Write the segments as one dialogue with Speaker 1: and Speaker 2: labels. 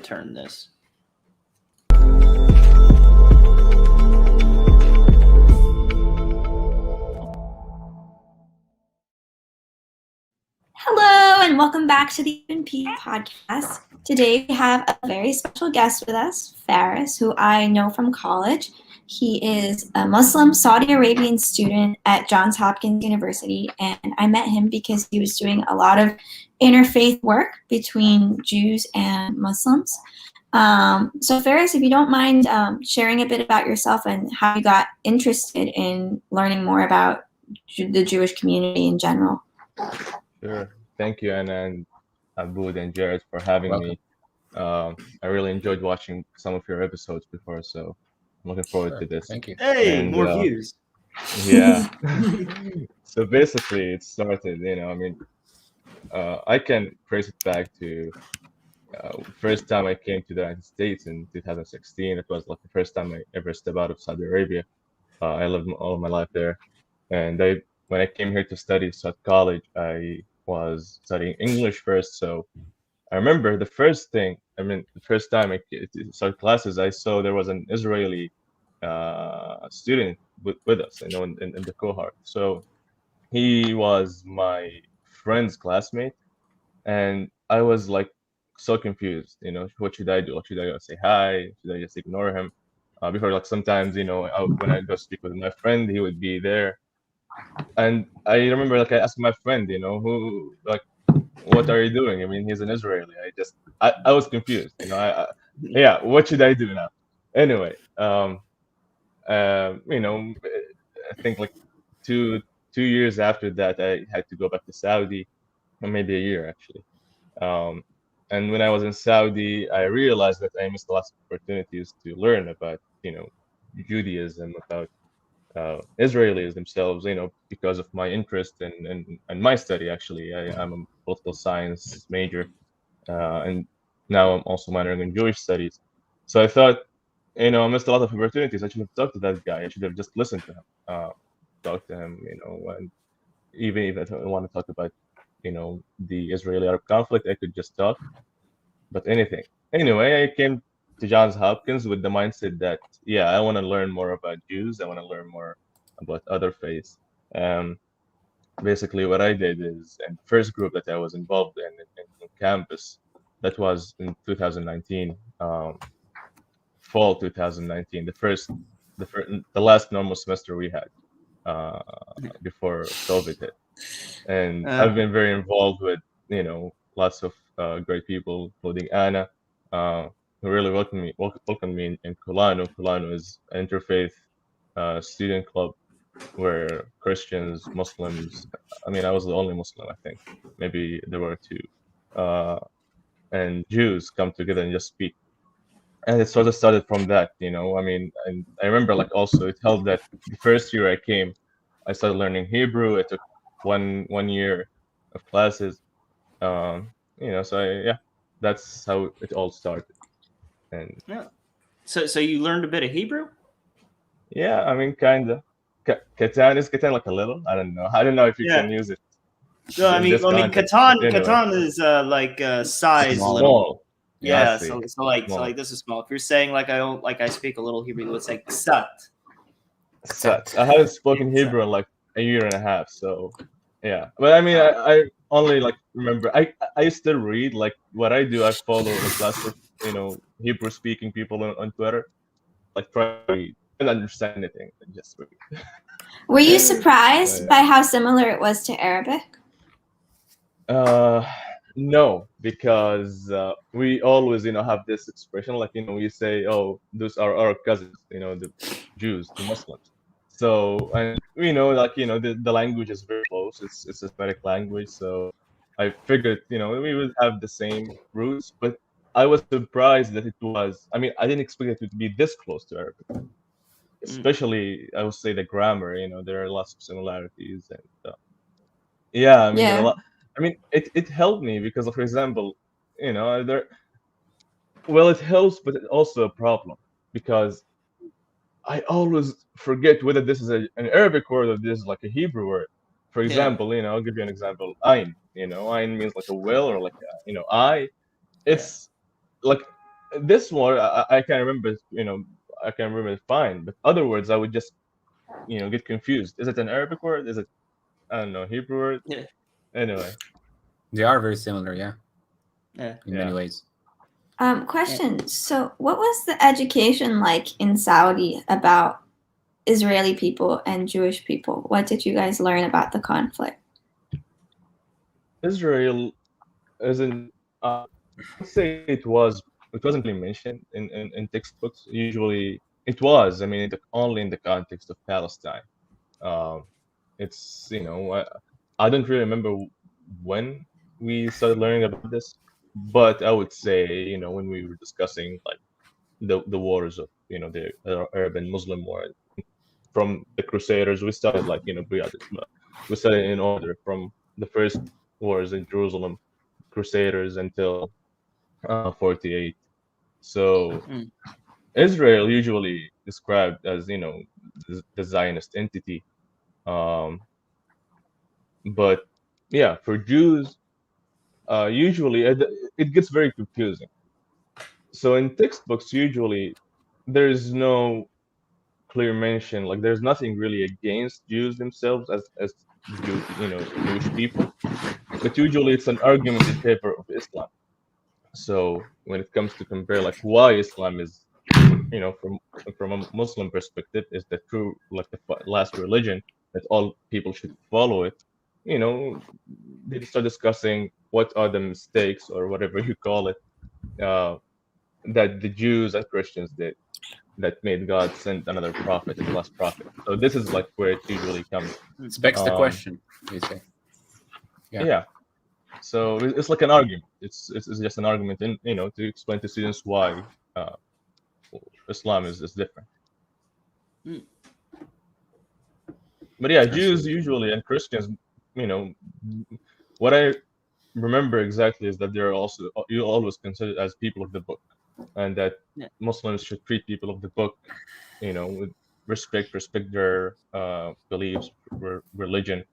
Speaker 1: turn this.
Speaker 2: Hello, and welcome back to the UNP podcast. Today we have a very special guest with us, Faris, who I know from college. He is a Muslim Saudi Arabian student at Johns Hopkins University, and I met him because he was doing a lot of interfaith work between Jews and Muslims. So Faris, if you don't mind sharing a bit about yourself and how you got interested in learning more about the Jewish community in general.
Speaker 3: Sure. Thank you, Anna and Aboud and Jared for having me. I really enjoyed watching some of your episodes before, so I'm looking forward to this.
Speaker 4: Thank you.
Speaker 1: Hey,
Speaker 3: And,
Speaker 1: more views.
Speaker 3: Yeah. So basically, it started, I can trace it back to first time I came to the United States in 2016. It was like the first time I ever stepped out of Saudi Arabia. I lived all my life there, and when I came here to study at college, I was studying English first. So I remember the first time I started classes, I saw there was an Israeli student with us, in the cohort. So he was my friend's classmate, and I was like so confused. What should I do? Should I go say hi? Should I just ignore him? Before, like, sometimes, when I go speak with my friend, he would be there. And I remember, like, I asked my friend, who, like, what are you doing? I mean, he's an Israeli. I was confused. Yeah, what should I do now? Anyway, I think like two years after that, I had to go back to Saudi, or maybe a year actually. And when I was in Saudi, I realized that I missed lots of opportunities to learn about, Judaism, about Israelis themselves, because of my interest and my study. Actually, I'm a political science major, and now I'm also minoring in Jewish studies. So I thought, I missed a lot of opportunities. I should have talked to that guy. I should have just listened to him, talked to him, and even if I don't want to talk about, the Israeli-Arab conflict, I could just talk, but anything. Anyway, I came to Johns Hopkins with the mindset that, yeah, I want to learn more about Jews. I want to learn more about other faiths. Basically, what I did is, in the first group that I was involved in campus, that was in 2019, fall 2019, the last normal semester we had before COVID hit. And I've been very involved with, lots of great people, including Anna, who really welcomed me in Kulanu. Kulanu is an interfaith student club where Christians, Muslims, I was the only Muslim, I think. Maybe there were two. And Jews come together and just speak. And it sort of started from that, and I remember, like, also it helped that the first year I came, I started learning Hebrew. It took one year of classes. So that's how it all started. And
Speaker 1: yeah. So you learned a bit of Hebrew?
Speaker 3: Yeah, kind of. Katan is like a little. I don't know if you can use it.
Speaker 1: So Katan is like size
Speaker 3: small.
Speaker 1: Little. Yeah, so like this is small. If you're saying like I speak a little Hebrew, let's say ksat.
Speaker 3: I haven't spoken Hebrew in like a year and a half, so yeah. But I only like remember. I still read, like, what I do. I follow like lots of Hebrew speaking people on Twitter. Like, try to read and understand anything. Just read.
Speaker 2: Were you surprised by how similar it was to Arabic?
Speaker 3: No, because we always, have this expression, like, we say, oh, those are our cousins, the Jews, the Muslims. So, and like, the language is very close. It's a Semitic language. So I figured, we would have the same roots, but I was surprised that it was, I didn't expect it to be this close to Arabic. Especially, I would say, the grammar, there are lots of similarities. And a lot. It helped me because, for example, it helps, but it's also a problem because I always forget whether this is an Arabic word or this is like a Hebrew word. For example, I'll give you an example. Ayn, ayn means like a will, or like, eye. It's like this one I can remember, I can remember it fine, but other words I would just, get confused. Is it an Arabic word? Is it, I don't know, Hebrew word?
Speaker 1: Yeah.
Speaker 3: Anyway.
Speaker 4: They are very similar,
Speaker 1: Yeah.
Speaker 4: in many ways.
Speaker 2: Question. So, what was the education like in Saudi about Israeli people and Jewish people? What did you guys learn about the conflict?
Speaker 3: Israel isn't. I would say it wasn't really mentioned in textbooks. Usually, it was. I mean, only in the context of Palestine. It's I don't really remember when we started learning about this, but I would say when we were discussing like the wars of the Arab and Muslim war from the Crusaders, we started like we started in order from the first wars in Jerusalem, Crusaders until 48. So Israel usually described as the Zionist entity, but yeah, for Jews, usually it gets very confusing. So in textbooks, usually there's no clear mention, like there's nothing really against Jews themselves as Jewish people, but usually it's an argument in favor of Islam. So when it comes to compare like why Islam is, from a Muslim perspective, is the true, like the last religion that all people should follow it, they start discussing what are the mistakes or whatever you call it, that the Jews and Christians did that made God send another prophet, his last prophet. So this is like where it usually comes.
Speaker 4: It begs the question, you say.
Speaker 3: Yeah. So it's like an argument. It's just an argument, to explain to students why Islam is different. But yeah, Jews usually and Christians, what I remember exactly is that they're also you always considered as people of the book, and that Muslims should treat people of the book, with respect their beliefs, religion.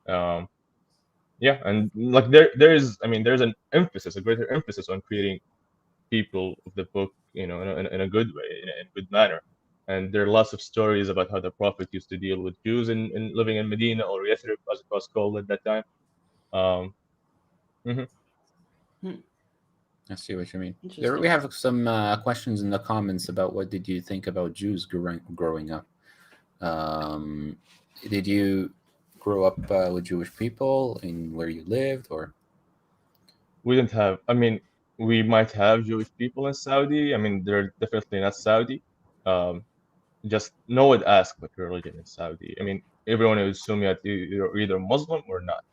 Speaker 3: And like there's an emphasis, a greater emphasis on treating people of the book, in a good way, in a good manner. And there are lots of stories about how the Prophet used to deal with Jews in living in Medina, or Yathrib as it was called at that time.
Speaker 4: I see what you mean. We have some questions in the comments about what did you think about Jews growing up. Did you grow up with Jewish people in where you lived, or?
Speaker 3: We didn't have. I mean, we might have Jewish people in Saudi. I mean, they're definitely not Saudi. Just no one asked what religion in Saudi. I mean, everyone would assume you're either Muslim or not.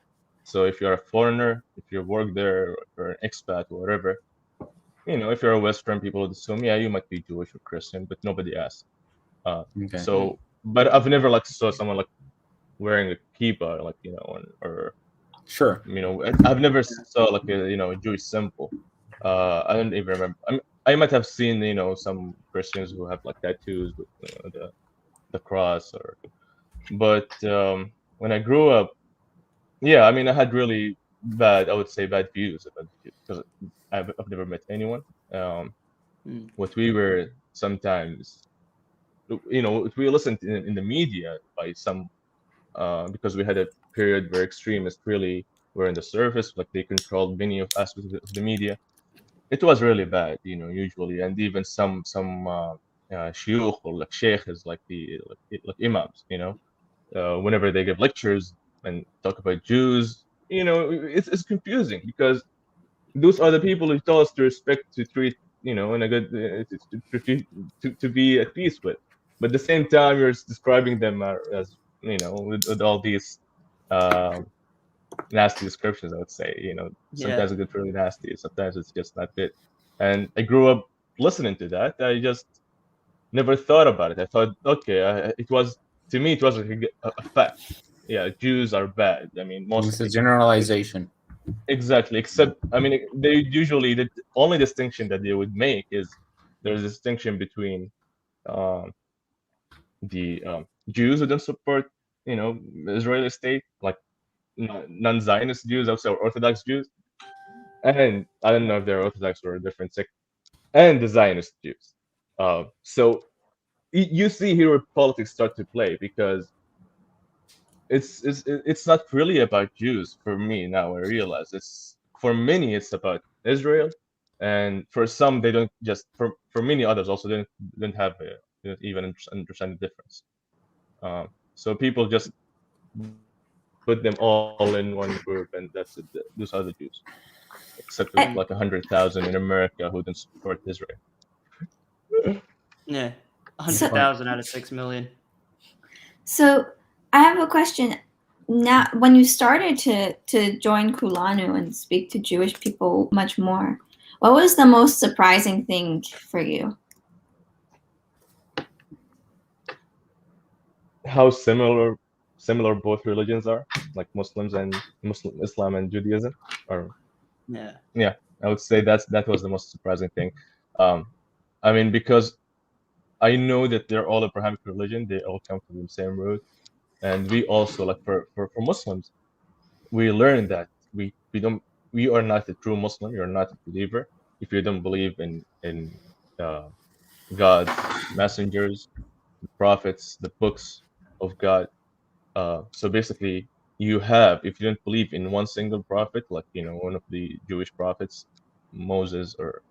Speaker 3: So if you're a foreigner, if you work there, or if you're an expat or whatever, if you're a Western, people would assume, yeah, you might be Jewish or Christian, but nobody asked.
Speaker 4: Okay.
Speaker 3: So, but I've never saw someone like wearing a kippah, like or
Speaker 4: sure.
Speaker 3: I've never saw like a Jewish symbol. I don't even remember. I might have seen some Christians who have like tattoos with the cross, but when I grew up, yeah, I mean I had really bad views about Jews because I've never met anyone. What we were sometimes, we listened in the media by some, because we had a period where extremists really were in the surface, like they controlled many of aspects of the media. It was really bad, usually, and even some shuyukh or like sheikhs, like like imams, whenever they give lectures and talk about Jews, it's confusing because those are the people who tell us to respect, to treat, in a good, to be at peace with. But at the same time, you're describing them as, with all these nasty descriptions, I would say. Sometimes it gets really nasty, sometimes it's just not fit. And I grew up listening to that. I just never thought about it. I thought, okay, it was like a fact. Yeah, Jews are bad. I mean,
Speaker 4: it's a generalization.
Speaker 3: Exactly. Except, I mean, they usually, the only distinction that they would make is there's a distinction between the Jews who don't support, the Israeli state, like non-Zionist Jews, also Orthodox Jews. And I don't know if they're Orthodox or a different sect. and the Zionist Jews. So you see here where politics start to play, because it's not really about Jews for me. Now I realize it's, for many it's about Israel, and for some they don't, just for many others also don't have don't even understand the difference. So people just put them all in one group, and that's it. Those are the Jews, except for like 100,000 in America who don't support Israel.
Speaker 1: Yeah, 100,000 out of 6 million.
Speaker 2: So I have a question. Now, when you started to join Kulanu and speak to Jewish people much more, what was the most surprising thing for you?
Speaker 3: How similar both religions are, like Muslim Islam and Judaism. Or yeah, I would say that was the most surprising thing. I mean, because I know that they're all Abrahamic religion, they all come from the same root, and we also, like for Muslims, we learn that we are not a true Muslim. You're not a believer if you don't believe in God's messengers, the prophets, the books of God. So basically, if you don't believe in one single prophet, like one of the Jewish prophets, Moses, or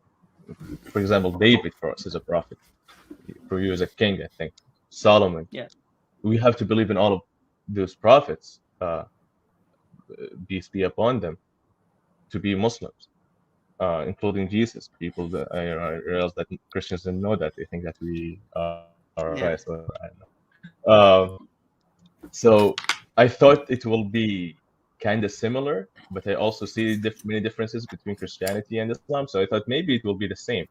Speaker 3: for example David, for us is a prophet, for you as a king, I think Solomon.
Speaker 1: Yeah,
Speaker 3: we have to believe in all of those prophets, peace be upon them, to be Muslims, including Jesus. People that I realize that Christians didn't know that. They think that we are right. So I don't know. So I thought it will be kind of similar, but I also see many differences between Christianity and Islam. So I thought maybe it will be the same,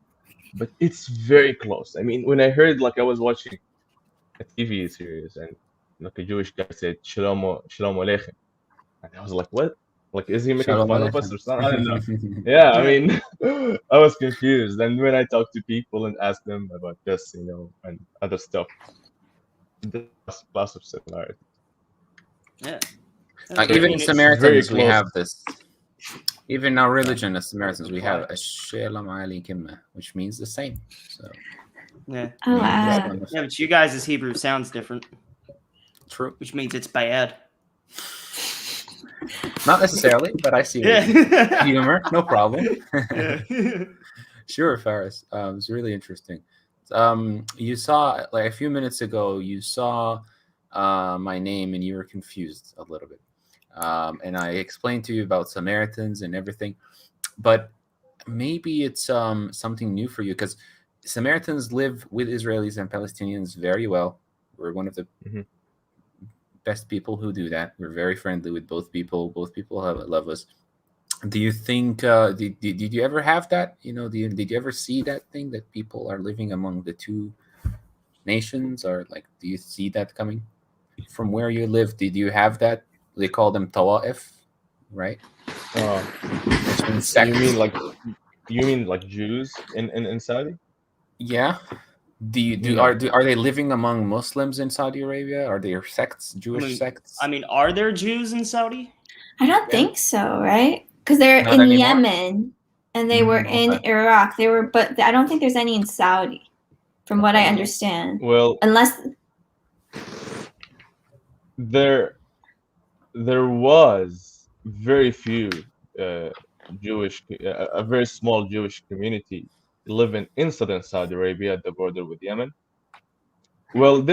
Speaker 3: but it's very close. I mean, when I heard, like, I was watching a TV series, and like a Jewish guy said Shalom Aleichem, and I was like, what? Like, is he making
Speaker 4: Shalom
Speaker 3: fun of us
Speaker 4: Aleichem.
Speaker 3: or something? I don't know. Yeah, I mean, I was confused. And when I talked to people and asked them about this, and other stuff, there's lots of similarities.
Speaker 1: Yeah.
Speaker 4: Even in Samaritans, we
Speaker 3: close.
Speaker 4: have this. Even in our religion, as Samaritans, we have Shalom Aleichem, which means the same. So
Speaker 1: yeah.
Speaker 2: Oh, wow.
Speaker 1: Yeah, but you guys' Hebrew sounds different.
Speaker 4: True.
Speaker 1: Which means it's bad.
Speaker 4: Not necessarily, but I see humor. No problem. Sure, Faris. It's really interesting. You saw, like, a few minutes ago, you saw my name and you were confused a little bit. And I explained to you about Samaritans and everything, but maybe it's something new for you, because Samaritans live with Israelis and Palestinians very well. We're one of the best people who do that. We're very friendly with both people. Both people love us. Do you think, did you ever have that? Did you ever see that thing, that people are living among the two nations? Or, like, do you see that coming from where you live? Did you have that? They call them tawa'if, right?
Speaker 3: You mean like Jews in Saudi?
Speaker 4: Yeah. Are they living among Muslims in Saudi Arabia? Are there sects, Jewish sects?
Speaker 1: I mean, are there Jews in Saudi?
Speaker 2: I don't think so, right? Because they're
Speaker 4: Not
Speaker 2: in
Speaker 4: anymore?
Speaker 2: Yemen, and they were in Iraq. But I don't think there's any in Saudi, from what I understand.
Speaker 3: Well,
Speaker 2: unless
Speaker 3: there was very few Jewish, a very small Jewish community living in southern Saudi Arabia at the border with Yemen. Well,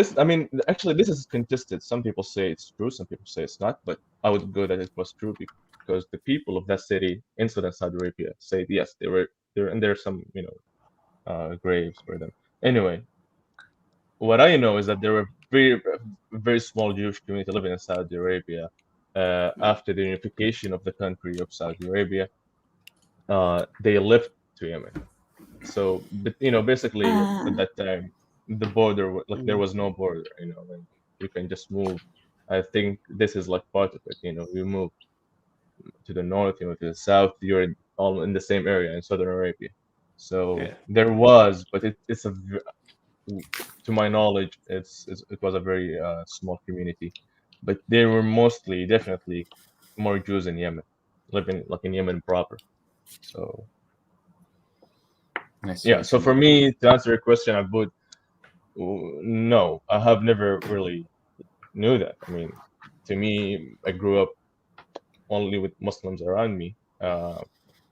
Speaker 3: actually, this is contested. Some people say it's true, some people say it's not, but I would go that it was true, because the people of that city in southern Saudi Arabia say yes, they were there, and there's some graves for them. Anyway, what I know is that there were very, very small Jewish community living in Saudi Arabia after the unification of the country of Saudi Arabia. They left to Yemen. So, basically at that time, the border, like, there was no border, and you can just move. I think this is like part of it. You move to the north, to the south, you're all in the same area in Saudi Arabia. So there was, but it's to my knowledge, it was a very small community, but there were definitely more Jews in Yemen, living like in Yemen proper. So
Speaker 4: Nice.
Speaker 3: Yeah. So for me, to answer your question, no, I have never really knew that. I mean, to me, I grew up only with Muslims around me.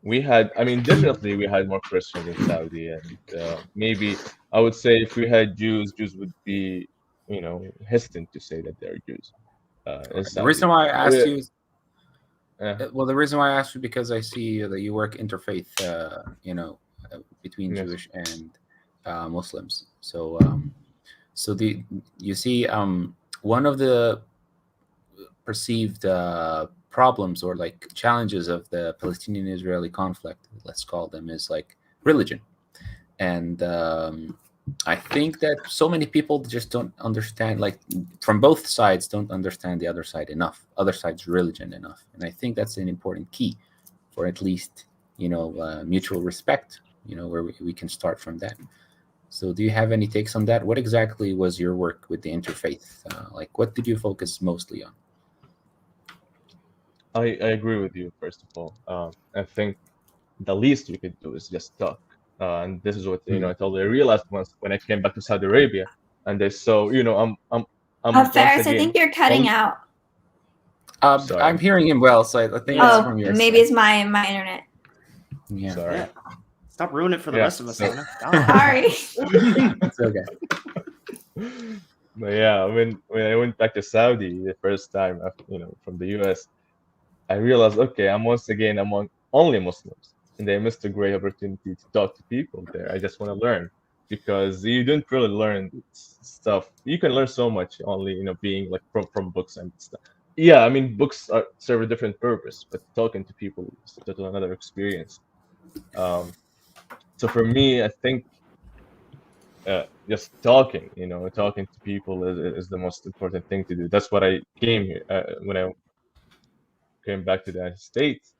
Speaker 3: Definitely we had more Christians in Saudi, and maybe I would say if we had Jews would be, hesitant to say that they're Jews in
Speaker 4: The reason
Speaker 3: Saudi.
Speaker 4: why I asked you,
Speaker 3: Yeah.
Speaker 4: well, the reason why I asked you because I see that you work interfaith, between
Speaker 3: Yes.
Speaker 4: Jewish and Muslims. So, you see, one of the perceived problems or like challenges of the Palestinian-Israeli conflict, let's call them, is like religion. And I think that so many people just don't understand, like from both sides, don't understand the other side enough, other side's religion enough. And I think that's an important key for at least, mutual respect, where we can start from that. So do you have any takes on that? What exactly was your work with the interfaith? Like, what did you focus mostly on?
Speaker 3: I agree with you, first of all. I think the least we could do is just talk. And this is what I totally realized once when I came back to Saudi Arabia, and I saw, I'm once
Speaker 2: Faris, I
Speaker 3: again.
Speaker 2: think you're cutting out.
Speaker 3: Sorry.
Speaker 4: I'm hearing him well, so I think it's from your
Speaker 2: maybe
Speaker 4: side.
Speaker 2: it's my internet.
Speaker 4: Yeah.
Speaker 3: Sorry.
Speaker 1: Yeah. Stop ruining it for the rest of us, Anna.
Speaker 2: Sorry.
Speaker 4: It's okay.
Speaker 3: But yeah, when I went back to Saudi the first time, from the US, I realized, okay, I'm once again among only Muslims, and I missed a great opportunity to talk to people there. I just want to learn, because you don't really learn stuff. You can learn so much only, being like from books and stuff. Yeah, I mean, books serve a different purpose, but talking to people is totally another experience. So for me, I think just talking to people is the most important thing to do. That's what I came here when I came back to the United States.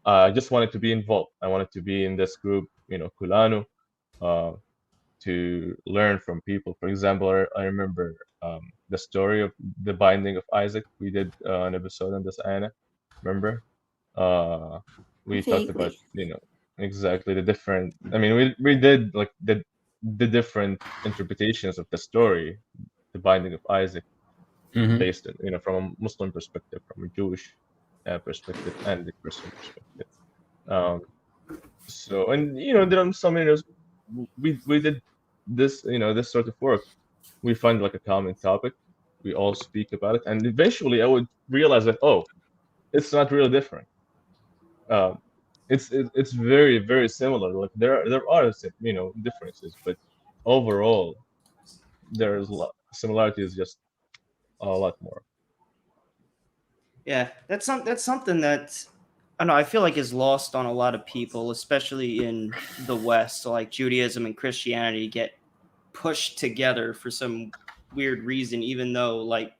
Speaker 3: I just wanted to be involved. I wanted to be in this group, Kulanu, to learn from people. For example, I remember the story of the binding of Isaac. We did an episode on this, Anna. Remember? We talked about, exactly the different. I mean, we did like the different interpretations of the story, the binding of Isaac, based on, from a Muslim perspective, from a Jewish perspective, and the Christian perspective. So, and there are some we did this this sort of work. We find like a common topic, we all speak about it, and eventually I would realize that, oh, it's not really different. It's very, very similar. Like there are differences, but overall there's similarities, just a lot more.
Speaker 1: Yeah, that's something that I don't know, I feel like is lost on a lot of people, especially in the West. So like Judaism and Christianity get pushed together for some weird reason, even though like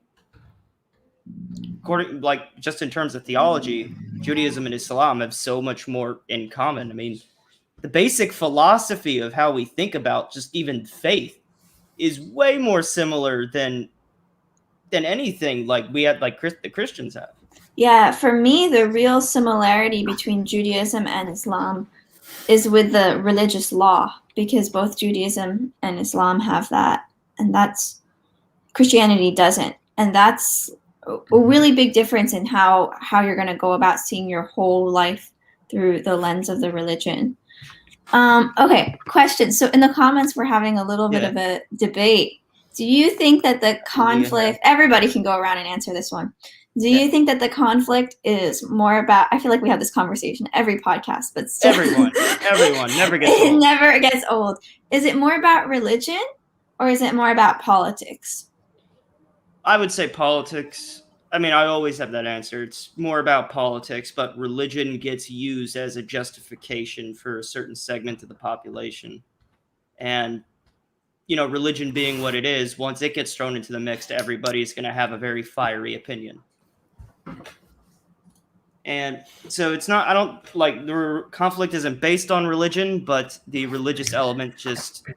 Speaker 1: just in terms of theology, Judaism and Islam have so much more in common. I mean, the basic philosophy of how we think about just even faith is way more similar than anything like we had, like the Christians have.
Speaker 2: Yeah, for me, the real similarity between Judaism and Islam is with the religious law, because both Judaism and Islam have that, and Christianity doesn't. And that's a really big difference in how you're going to go about seeing your whole life through the lens of the religion. Okay, question. So in the comments, we're having a little bit of a debate. Do you think that the conflict, everybody can go around and answer this one. Do you think that the conflict is more about, I feel like we have this conversation every podcast, but still,
Speaker 1: everyone never gets old.
Speaker 2: It never gets old. Is it more about religion or is it more about politics?
Speaker 1: I would say politics. I mean, I always have that answer. It's more about politics, but religion gets used as a justification for a certain segment of the population. And, religion being what it is, once it gets thrown into the mix, everybody's going to have a very fiery opinion. And so it's not, I don't like, the conflict isn't based on religion, but the religious element just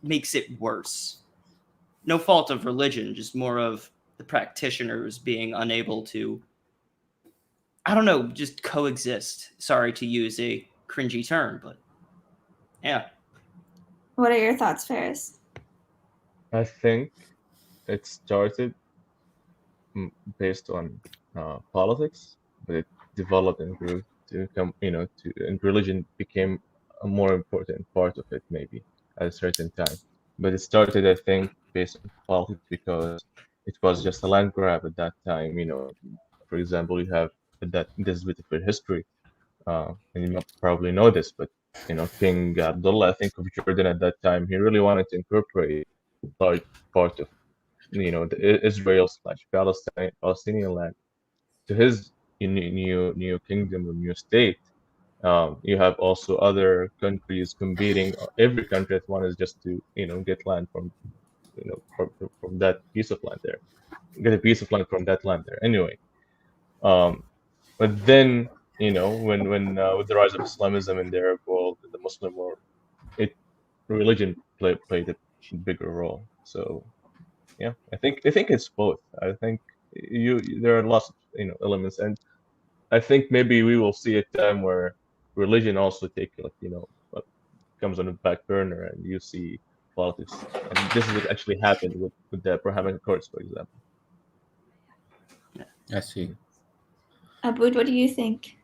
Speaker 1: makes it worse. No fault of religion, just more of the practitioners being unable to, I don't know, just coexist. Sorry to use a cringy term, but Yeah.
Speaker 2: What are your thoughts, Faris?
Speaker 3: I think it started based on politics, but it developed and grew to become, and religion became a more important part of it maybe at a certain time. But it started, I think, based on politics because it was just a land grab at that time. For example, you have that this is a bit of a history, and you probably know this, but King Abdullah, I think of Jordan at that time, he really wanted to incorporate a large part of the Israel/Palestinian land to his new kingdom or new state. You have also other countries competing. Every country that one is just to get land from that piece of land there, get a piece of land from that land there. Anyway, but then when with the rise of Islamism in the Arab world, the Muslim world, religion played a bigger role. So yeah, I think it's both. I think there are lots of elements, and I think maybe we will see a time where religion also comes on the back burner, and you see politics, and this is what actually happened with the Abrahamic Accords, for example.
Speaker 4: I see.
Speaker 2: Aboud, what do you think?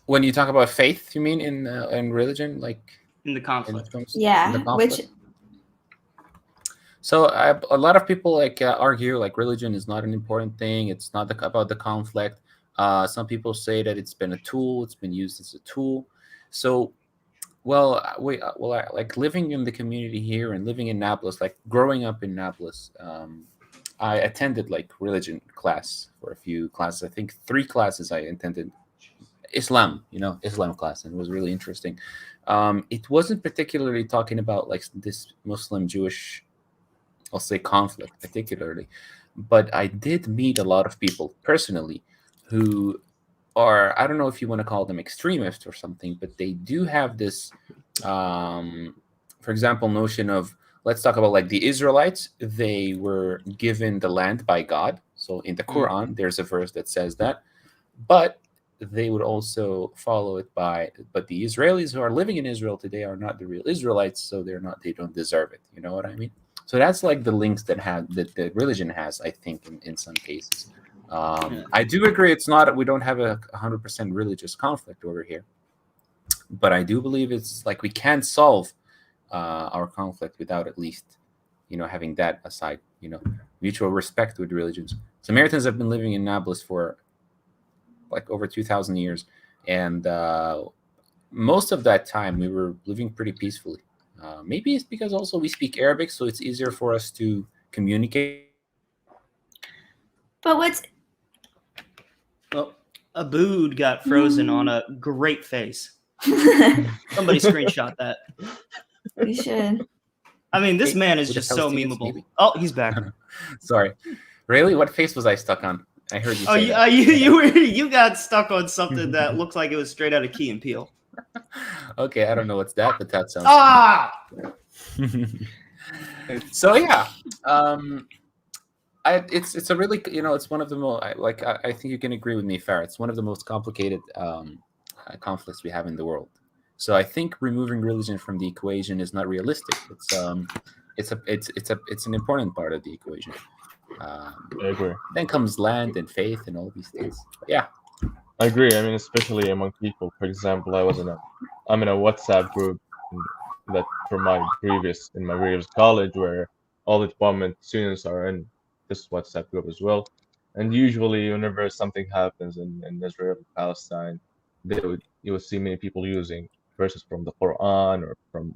Speaker 4: When you talk about faith, you mean in religion, like
Speaker 1: In the conflict.
Speaker 2: Yeah,
Speaker 4: in the conflict?
Speaker 2: which
Speaker 4: So a lot of people argue like religion is not an important thing. It's not about the conflict. Some people say that it's been a tool. It's been used as a tool. So, I like living in the community here and living in Nablus, like growing up in Nablus. I attended like religion class for a few classes. I think 3 classes I attended. Islam class, and it was really interesting. It wasn't particularly talking about like this Muslim-Jewish, I'll say, conflict particularly, but I did meet a lot of people personally who are, I don't know if you want to call them extremists or something, but they do have this, for example, notion of, let's talk about like the Israelites. They were given the land by God. So in the Quran, there's a verse that says that, but they would also follow it but the Israelis who are living in Israel today are not the real Israelites, so they don't deserve it. You know what I mean? So that's like the links that the religion has, I think, in some cases. I do agree we don't have a 100% religious conflict over here, but I do believe it's like we can't solve our conflict without at least, having that aside, mutual respect with religions. Samaritans have been living in Nablus for like over 2,000 years, and most of that time we were living pretty peacefully. Maybe it's because also we speak Arabic, so it's easier for us to communicate.
Speaker 2: But what's
Speaker 1: Well, Aboud got frozen on a great face. Somebody screenshot that.
Speaker 2: we should.
Speaker 1: I mean, this man is
Speaker 4: With the
Speaker 1: just so
Speaker 4: Palestinians,
Speaker 1: memeable.
Speaker 4: maybe.
Speaker 1: Oh, he's back.
Speaker 4: Sorry, really? What face was I stuck on? I heard you
Speaker 1: Oh,
Speaker 4: say that.
Speaker 1: you got stuck on something that looked like it was straight out of Key and Peele.
Speaker 4: Okay, I don't know what's that, but that sounds. So yeah, it's a really, it's one of the most, I think you can agree with me, Farah. It's one of the most complicated conflicts we have in the world. So I think removing religion from the equation is not realistic. It's an important part of the equation.
Speaker 3: I agree.
Speaker 4: Then comes land and faith and all these things. But yeah.
Speaker 3: I agree. I mean, especially among people. For example, I'm in a WhatsApp group that in my previous college, where all the department students are in this WhatsApp group as well. And usually, whenever something happens in Israel and Palestine, you would see many people using verses from the Quran or from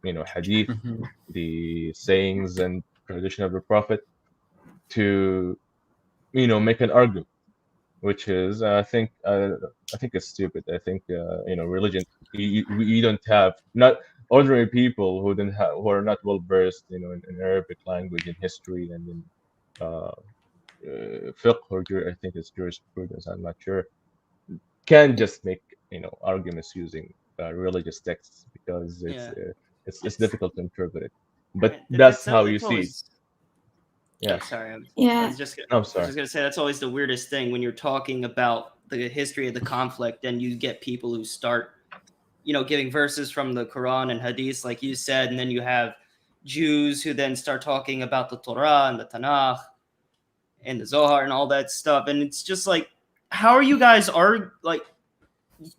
Speaker 3: Hadith, the sayings and tradition of the Prophet, to make an argument, which is I think it's stupid. I think religion, you don't have, not ordinary people who are not well versed in Arabic language and history and in fiqh, or I think it's jurisprudence, I'm not sure, can just make arguments using religious texts, because it's difficult to interpret it. But that's how you see it. Yeah.
Speaker 1: Sorry.
Speaker 2: Yeah.
Speaker 1: I was just
Speaker 3: sorry.
Speaker 1: going to say that's always the weirdest thing when you're talking about the history of the conflict, and you get people who start, giving verses from the Quran and Hadith, like you said, and then you have Jews who then start talking about the Torah and the Tanakh and the Zohar and all that stuff, and it's just like, how are you guys like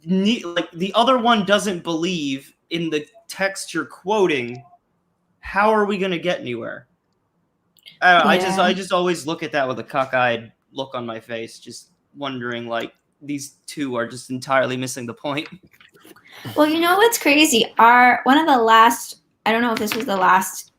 Speaker 1: the other one doesn't believe in the text you're quoting? How are we going to get anywhere? I just always look at that with a cockeyed look on my face, just wondering, like, these two are just entirely missing the point.
Speaker 2: Well, you know what's crazy? One of the last, I don't know if this was the last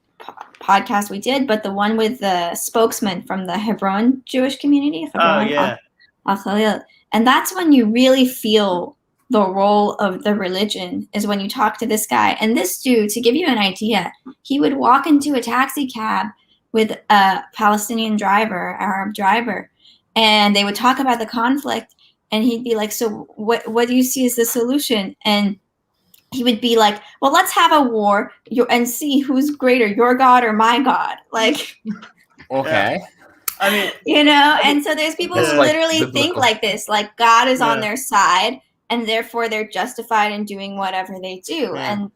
Speaker 2: podcast we did, but the one with the spokesman from the Hebron Jewish community. Al-Khalil. And that's when you really feel the role of the religion, is when you talk to this guy. And this dude, to give you an idea, he would walk into a taxi cab with a Palestinian driver, Arab driver, and they would talk about the conflict, and he'd be like, so what do you see as the solution? And he would be like, well, let's have a war and see who's greater, your God or my God. Like,
Speaker 4: okay.
Speaker 1: I mean,
Speaker 2: and so there's people who literally think like this, like God is on their side, and therefore they're justified in doing whatever they do.
Speaker 1: Yeah.
Speaker 2: And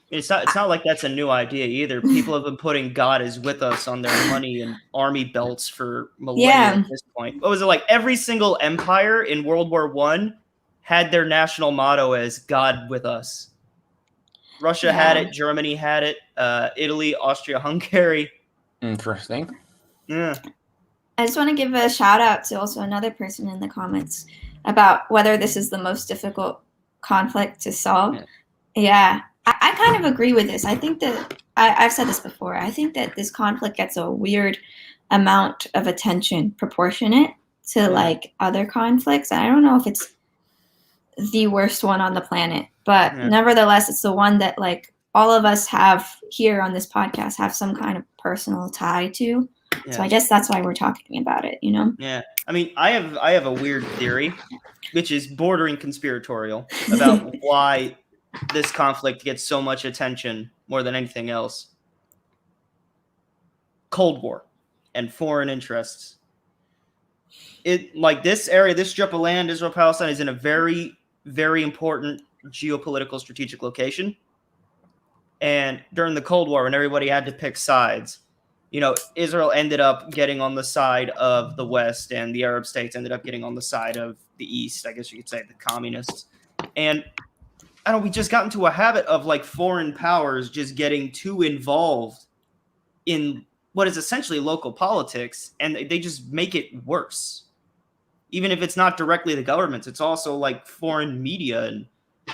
Speaker 1: it's not like that's a new idea either. People have been putting God is with us on their money and army belts for millennia at this point. What was it, like every single empire in World War I had their national motto as God with us. Russia had it, Germany had it, Italy, Austria-Hungary.
Speaker 4: Interesting.
Speaker 1: Yeah. I
Speaker 2: just want to give a shout out to also another person in the comments about whether this is the most difficult conflict to solve. Yeah. I kind of agree with this. I think that I've said this before. I think that this conflict gets a weird amount of attention proportionate to like other conflicts. I don't know if it's the worst one on the planet, but nevertheless, it's the one that like all of us have here on this podcast have some kind of personal tie to. Yeah. So I guess that's why we're talking about it, Yeah.
Speaker 1: I mean, I have a weird theory, which is bordering conspiratorial, about why this conflict gets so much attention more than anything else. Cold War and foreign interests. It like this area, this strip of land, Israel-Palestine, is in a very, very important geopolitical strategic location. And during the Cold War, when everybody had to pick sides, Israel ended up getting on the side of the West, and the Arab states ended up getting on the side of the East, I guess you could say, the communists. And I don't know, we just got into a habit of like foreign powers just getting too involved in what is essentially local politics, and they just make it worse. Even if it's not directly the governments, it's also like foreign media and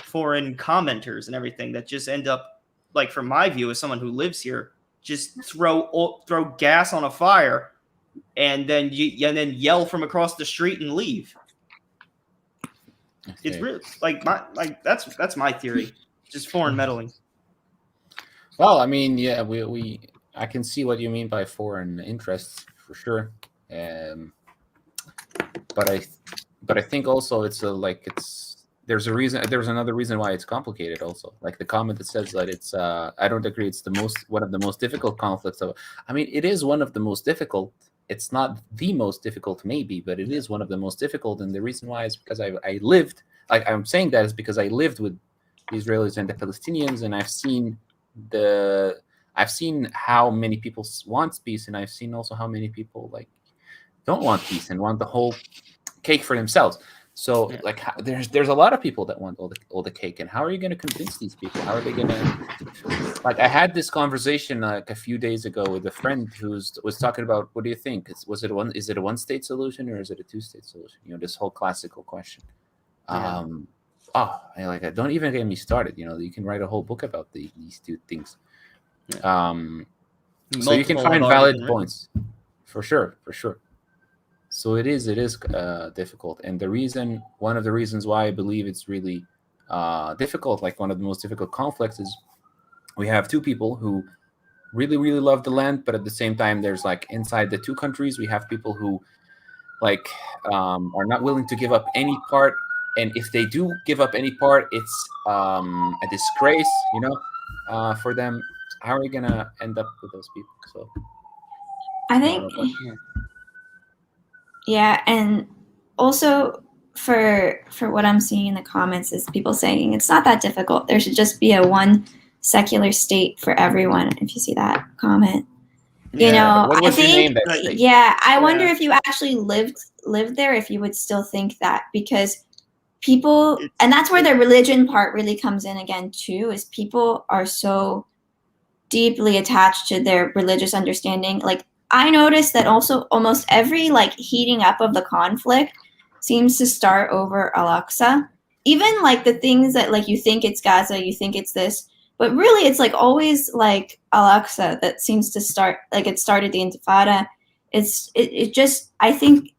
Speaker 1: foreign commenters and everything that just end up, like from my view as someone who lives here, just throw gas on a fire and then yell from across the street and leave. Okay. It's really that's my theory. Just foreign meddling.
Speaker 4: Well, I mean, yeah, I can see what you mean by foreign interests for sure. But I think also there's another reason why it's complicated also. Like the comment that says that it's I don't agree, it's one of the most difficult conflicts of, I mean, it is one of the most difficult. It's not the most difficult maybe, but it is one of the most difficult, and the reason why is because I lived, like I'm saying that is because I lived with the Israelis and the Palestinians, and I've seen how many people want peace, and I've seen also how many people like don't want peace and want the whole cake for themselves. So like there's a lot of people that want all the cake, and how are you going to convince these people? How are they going to, like, I had this conversation like a few days ago with a friend who was talking about, what do you think? Is it a one-state solution or is it a two-state solution? This whole classical question. Don't even get me started. You can write a whole book about these two things. So you can find valid points for sure. So it is difficult, and one of the reasons why I believe it's really difficult, like one of the most difficult conflicts, is we have two people who really, really love the land, but at the same time, there's like inside the two countries, we have people who like are not willing to give up any part, and if they do give up any part, it's a disgrace, for them. How are we gonna end up with those people? So
Speaker 2: I think. Yeah, and also for what I'm seeing in the comments is people saying it's not that difficult. There should just be a one secular state for everyone. If you see that comment, you know,
Speaker 4: What
Speaker 2: I
Speaker 4: was your name
Speaker 2: think,
Speaker 4: that state?
Speaker 2: yeah, I wonder
Speaker 1: Yeah.
Speaker 2: if you actually lived there, if you would still think that, because people, and that's where the religion part really comes in again too, is people are so deeply attached to their religious understanding. Like, I noticed that also almost every like heating up of the conflict seems to start over Al-Aqsa. Even like the things that like you think it's Gaza, you think it's this, but really it's like always like Al-Aqsa that seems to start, like it started the Intifada. It just, I think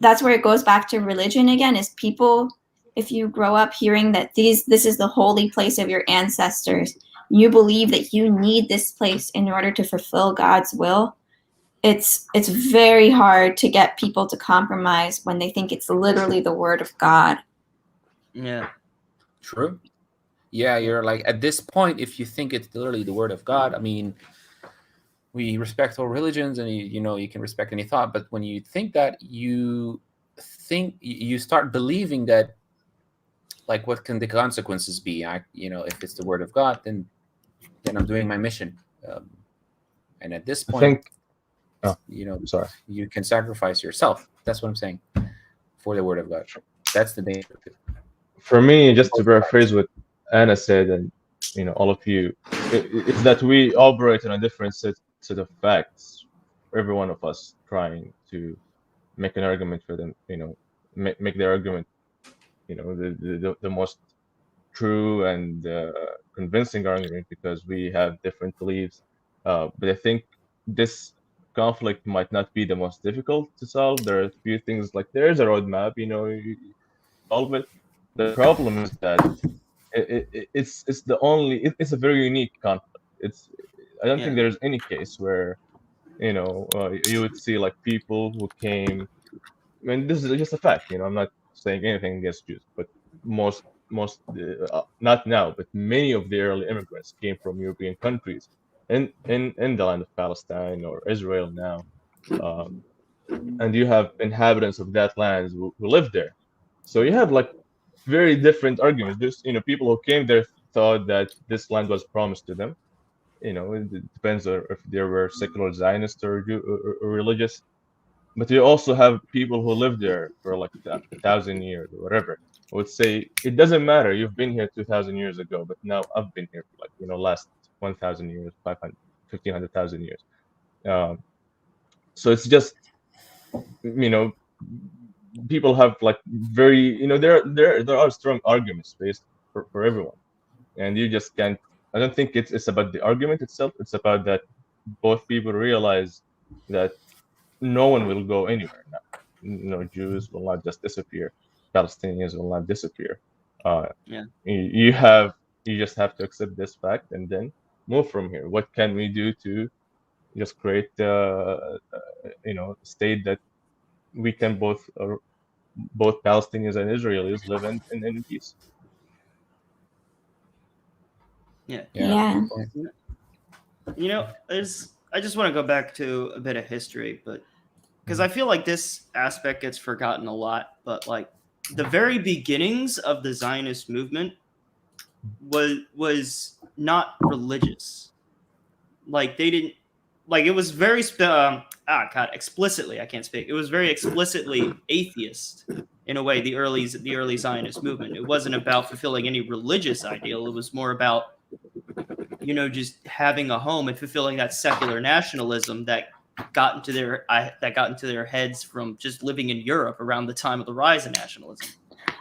Speaker 2: that's where it goes back to religion again, is people, if you grow up hearing that this is the holy place of your ancestors, you believe that you need this place in order to fulfill God's will, it's very hard to get people to compromise when they think it's literally the word of God.
Speaker 1: Yeah.
Speaker 4: True. Yeah, you're like, at this point, if you think it's literally the word of God, I mean, we respect all religions, and you can respect any thought, but when you think that, you start believing that, like, what can the consequences be? If it's the word of God, then I'm doing my mission, and at this
Speaker 3: I
Speaker 4: point,
Speaker 3: think, sorry.
Speaker 4: you can sacrifice yourself. That's what I'm saying, for the word of God. That's the danger of it.
Speaker 3: For me, just to paraphrase what Anna said, and all of you, it's that we operate on a different set of facts. Every one of us trying to make an argument for them, make their argument, the most true and convincing argument, because we have different beliefs. But I think this conflict might not be the most difficult to solve. There are a few things, like there's a roadmap, you solve it. The problem is that it's a very unique conflict. I don't think there's any case where you would see like people who came. I mean, this is just a fact. I'm not saying anything against Jews, but most not now, but many of the early immigrants came from European countries in the land of Palestine or Israel now, and you have inhabitants of that land who live there. So you have like very different arguments. Just people who came there thought that this land was promised to them. It depends on if they were secular Zionist or religious. But you also have people who lived there for like 1,000 years or whatever. I would say it doesn't matter. You've been here 2,000 years ago, but now I've been here for like last 1,000 years, 500, 1,500,000 years. So it's just people have like very there are strong arguments based for everyone, and you just can't. I don't think it's about the argument itself. It's about that both people realize that no one will go anywhere now. Jews will not just disappear. Palestinians will not disappear. You just have to accept this fact and then move from here. What can we do to just create a state that we can both Palestinians and Israelis live in peace?
Speaker 1: Yeah. I just want to go back to a bit of history, but because I feel like this aspect gets forgotten a lot, but like the very beginnings of the Zionist movement was not religious. Like they didn't, like it was very explicitly. I can't speak. It was very explicitly atheist in a way. The early Zionist movement. It wasn't about fulfilling any religious ideal. It was more about just having a home and fulfilling that secular nationalism that got into their heads from just living in Europe around the time of the rise of nationalism.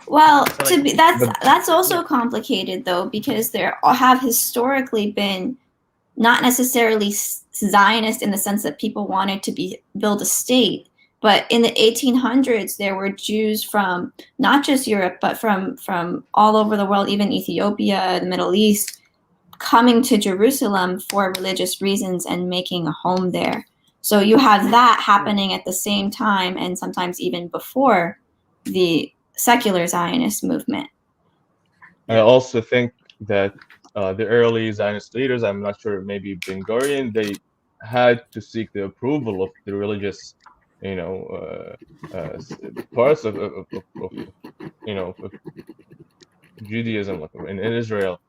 Speaker 2: Well, that's also complicated though, because there have historically been not necessarily Zionist in the sense that people wanted to build a state, but in the 1800s there were Jews from not just Europe but from all over the world, even Ethiopia, the Middle East, coming to Jerusalem for religious reasons and making a home there. So you have that happening at the same time, and sometimes even before the secular Zionist movement.
Speaker 3: I also think that the early Zionist leaders, I'm not sure, maybe Ben-Gurion, they had to seek the approval of the religious parts of of Judaism, like in Israel,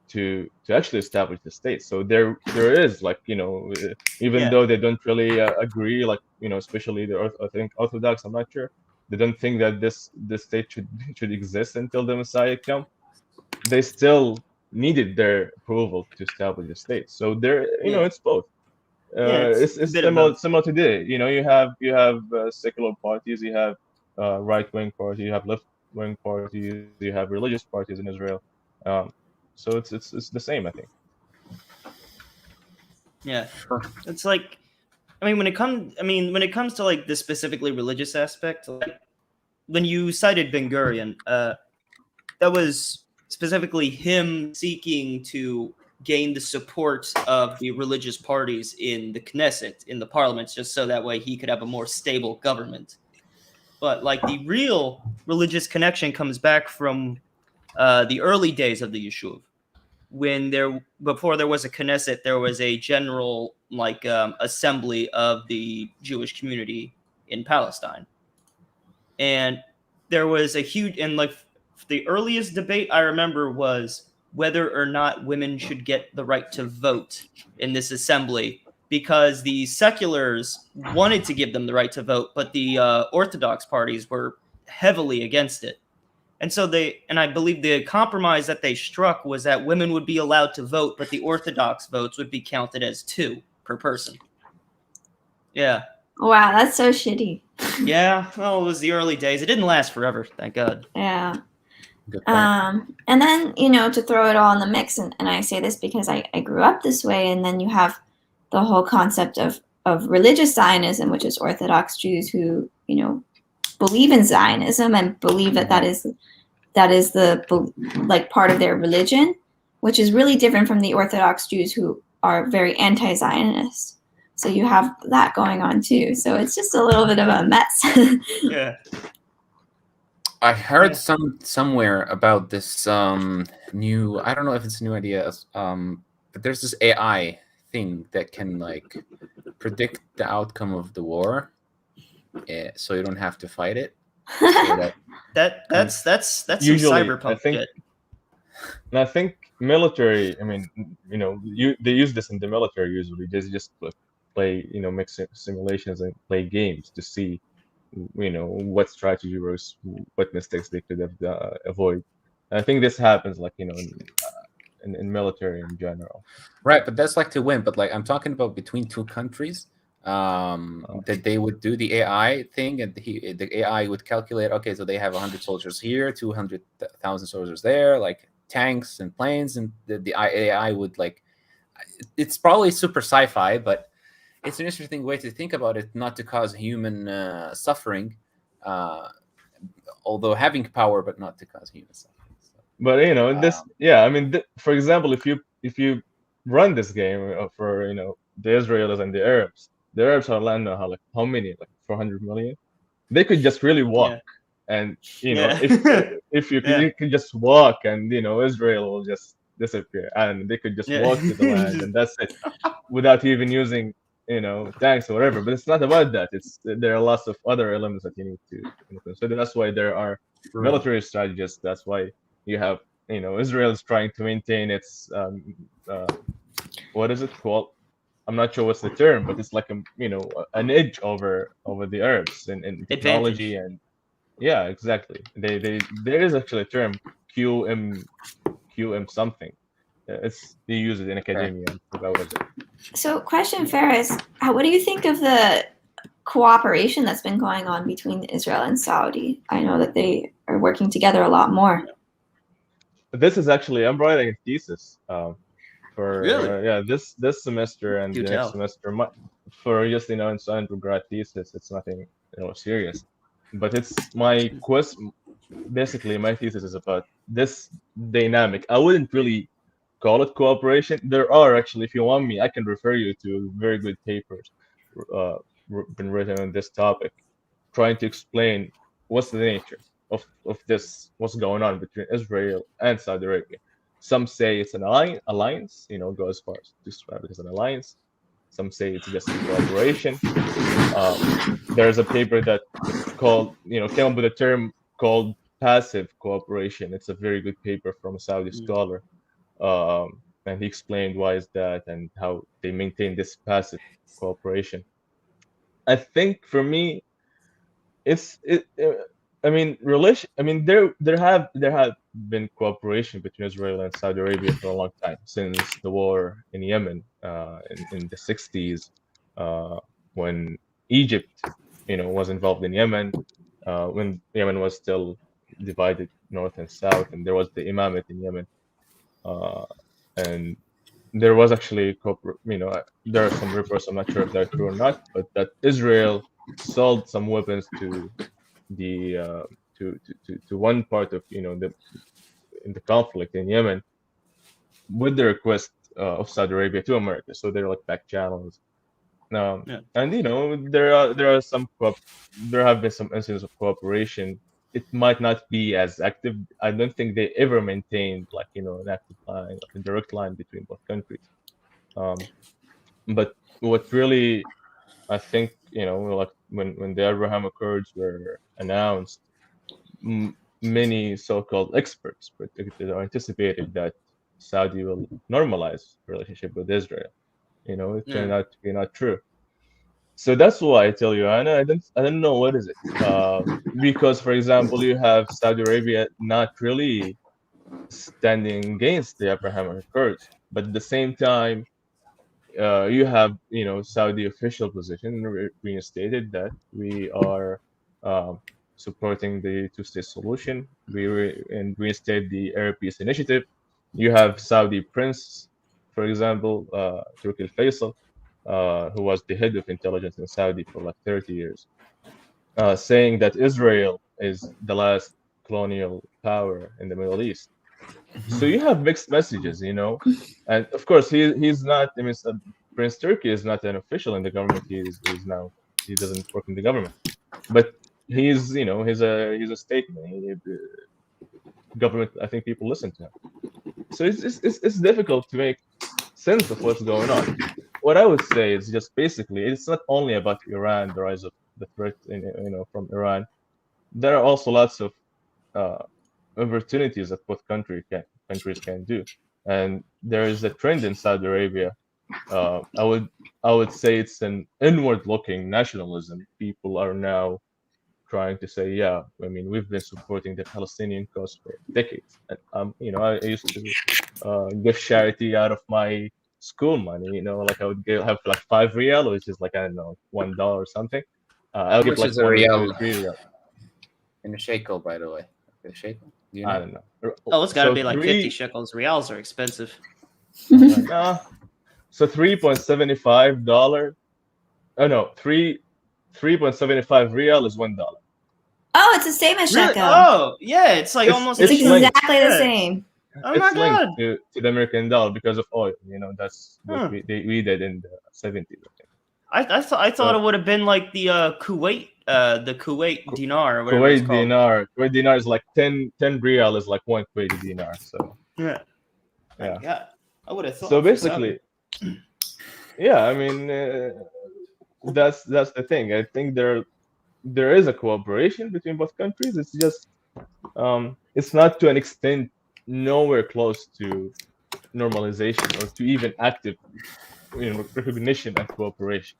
Speaker 3: to actually establish the state. So there is, like, even
Speaker 1: Yeah.
Speaker 3: though they don't really agree, like, especially I think Orthodox, I'm not sure, they don't think that this state should exist until the Messiah come. They still needed their approval to establish the state. So there,
Speaker 1: Yeah.
Speaker 3: it's both.
Speaker 1: Yeah, it's a
Speaker 3: It's
Speaker 1: bit of both.
Speaker 3: similar today. You have secular parties, you have right-wing parties, you have left-wing parties, you have religious parties in Israel. Um, so it's the same, I think.
Speaker 1: Yeah.
Speaker 4: Sure.
Speaker 1: It's like, when it comes to like the specifically religious aspect, like when you cited Ben Gurion, that was specifically him seeking to gain the support of the religious parties in the Knesset, in the parliaments, just so that way he could have a more stable government. But like the real religious connection comes back from the early days of the Yishuv, when before there was a Knesset, there was a general assembly of the Jewish community in Palestine, and there was a huge, and like the earliest debate I remember was whether or not women should get the right to vote in this assembly, because the seculars wanted to give them the right to vote, but the Orthodox parties were heavily against it. And so I believe the compromise that they struck was that women would be allowed to vote, but the Orthodox votes would be counted as 2 per person. Yeah.
Speaker 2: Wow, that's so shitty.
Speaker 1: Yeah. Well, it was the early days. It didn't last forever, thank God.
Speaker 2: Yeah.
Speaker 4: Good point.
Speaker 2: And then, to throw it all in the mix, and I say this because I grew up this way, and then you have the whole concept of religious Zionism, which is Orthodox Jews who, believe in Zionism and believe that is the like part of their religion, which is really different from the Orthodox Jews who are very anti-Zionist. So you have that going on too. So it's just a little bit of a mess.
Speaker 1: Yeah.
Speaker 4: I heard somewhere about this new, I don't know if it's a new idea, but there's this AI thing that can like predict the outcome of the war, so you don't have to fight it. So
Speaker 1: That's some
Speaker 3: Usually,
Speaker 1: cyberpunk shit.
Speaker 3: And I think military, they use this in the military usually. They just play, make simulations and play games to see, what strategy or what mistakes they could have avoid. And I think this happens like, in military in general.
Speaker 4: Right, but that's like to win. But like I'm talking about between 2 countries, that they would do the AI thing, and the AI would calculate. Okay, so they have 100 soldiers here, 200,000 soldiers there, like tanks and planes, and the AI would like. It's probably super sci-fi, but it's an interesting way to think about it, not to cause human suffering, although having power, but not to cause human suffering. So,
Speaker 3: But for example, if you run this game for the Israelis and the Arabs are land now how many, like 400 million. They could just really walk, and if you could just walk, and Israel will just disappear, and they could just walk to the land, and that's it, without even using tanks or whatever. But it's not about that. There are lots of other elements that you need to consider. That's why there are military strategists. That's why you have Israel is trying to maintain its what is it called? I'm not sure what's the term, but it's like an edge over the Arabs in technology.
Speaker 1: Advantage.
Speaker 3: And yeah, exactly. There is actually a term, QM something. They use it in academia. I forgot what it is.
Speaker 2: So, question, Faris, what do you think of the cooperation that's been going on between Israel and Saudi? I know that they are working together a lot more.
Speaker 3: This is actually, I'm writing a thesis for
Speaker 1: Really?
Speaker 3: this semester and
Speaker 1: Do
Speaker 3: the
Speaker 1: tell.
Speaker 3: next semester for just in undergrad thesis. It's nothing serious, but it's my quest. Basically, my thesis is about this dynamic. I wouldn't really call it cooperation. There are actually, if you want me, I can refer you to very good papers been written on this topic, trying to explain what's the nature of this, what's going on between Israel and Saudi Arabia. Some say it's an alliance, go as far as to describe it as an alliance. Some say it's just cooperation. There's a paper that came up with a term called passive cooperation. It's a very good paper from a Saudi scholar, and he explained why is that and how they maintain this passive cooperation. I think for me, there have been cooperation between Israel and Saudi Arabia for a long time, since the war in Yemen in the 60s, when Egypt was involved in Yemen, when Yemen was still divided north and south, and there was the imamate in Yemen, and there was actually there are some reports, I'm not sure if they're true or not, but that Israel sold some weapons to the to one part of in the conflict in Yemen with the request of Saudi Arabia to America. So they're like back channels. And there have been some instances of cooperation. It might not be as active. I don't think they ever maintained an active line, like a direct line between both countries. But what really, I think, like when the Abraham Accords were announced, many so-called experts anticipated that Saudi will normalize relationship with Israel. It turned out to be not true. So that's why I tell you, Anna, I don't know what is it. Because, for example, you have Saudi Arabia not really standing against the Abraham Accords, but at the same time, you have Saudi official position reinstated that we are supporting the two-state solution. We reinstate the Arab Peace Initiative. You have Saudi Prince, for example, Turki al-Faisal, who was the head of intelligence in Saudi for like 30 years, saying that Israel is the last colonial power in the Middle East. So you have mixed messages, and of course he's not. I mean, Prince Turki is not an official in the government. He doesn't work in the government, but he's a statement. Government, I think people listen to him. So it's difficult to make sense of what's going on. What I would say is just basically it's not only about Iran, the rise of the threat from Iran. There are also lots of opportunities that both countries can do, and there is a trend in Saudi Arabia. I would say it's an inward-looking nationalism. People are now trying to say, we've been supporting the Palestinian cause for decades, and I used to give charity out of my school money. Like I would have like 5 riyal, which is like, I don't know, $1 or something. I'll give like 1 or 2, 3 riyal.
Speaker 4: In a shekel, by the way. A shekel?
Speaker 3: I don't know.
Speaker 1: Oh, it's got to be like 50 shekels. Rials are expensive. So $3.75. Oh no, 3.75 riyal is $1.
Speaker 2: Oh, it's the same as shekel.
Speaker 1: Really? Oh, yeah, it's like almost
Speaker 2: it's
Speaker 1: linked.
Speaker 2: exactly the same.
Speaker 1: Oh my God!
Speaker 3: Linked to the American dollar because of oil. That's what we did in the 70s.
Speaker 1: I thought it would have been like the Kuwait dinar or whatever
Speaker 3: Kuwait
Speaker 1: it's called.
Speaker 3: Kuwait dinar is like 10 riyal is like 1 Kuwaiti dinar. So
Speaker 1: yeah. I would have thought.
Speaker 3: So basically, I mean, that's the thing. I think there is a cooperation between both countries. It's just it's not to an extent nowhere close to normalization or to even active recognition and cooperation.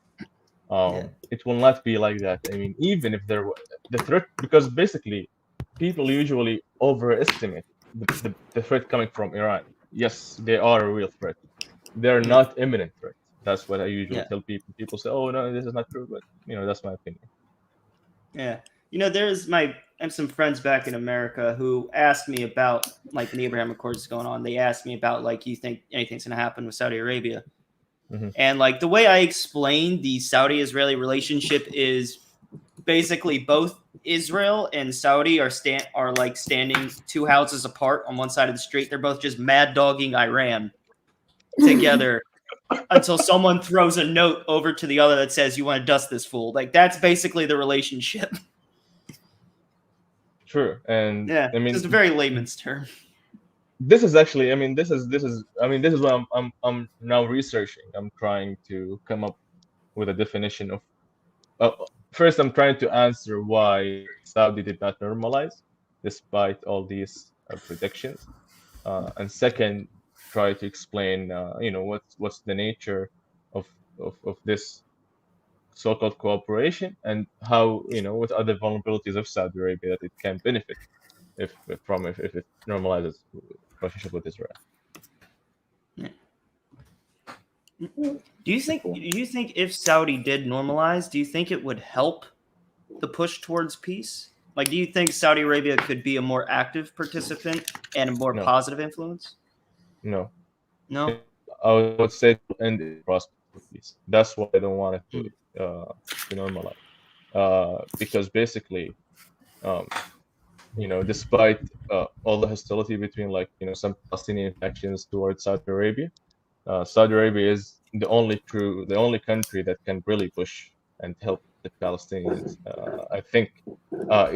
Speaker 3: It will not be like that. I mean, even if there were the threat, because basically people usually overestimate the threat coming from Iran. Yes, they are a real threat. They're not imminent threat. That's what I usually tell people. People say, "Oh no, this is not true," but that's my opinion.
Speaker 1: Yeah, I have some friends back in America who asked me about like when the Abraham Accords is going on. They asked me about like, you think anything's going to happen with Saudi Arabia? Mm-hmm. And like the way I explained the Saudi-Israeli relationship is basically both Israel and Saudi are standing 2 houses apart on one side of the street. They're both just mad dogging Iran together until someone throws a note over to the other that says, "You want to dust this fool." Like that's basically the relationship.
Speaker 3: True, and
Speaker 1: I mean, just a very layman's term.
Speaker 3: this is actually, I mean, this is what I'm now researching. I'm trying to come up with a definition of. First, I'm trying to answer why Saudi did not normalize, despite all these predictions. And second, try to explain, what's the nature of this so-called cooperation, and how, what are the vulnerabilities of Saudi Arabia that it can benefit if it normalizes relationship with Israel.
Speaker 1: Do you think if Saudi did normalize, do you think it would help the push towards peace? Like, do you think Saudi Arabia could be a more active participant and a more
Speaker 3: No.
Speaker 1: positive influence?
Speaker 3: No,
Speaker 1: No.
Speaker 3: I would say to end the prospect of peace. That's why I don't want it to normalize, because basically, despite all the hostility between, like, some Palestinian factions towards Saudi Arabia, Saudi Arabia is the only country that can really push and help the Palestinians. I think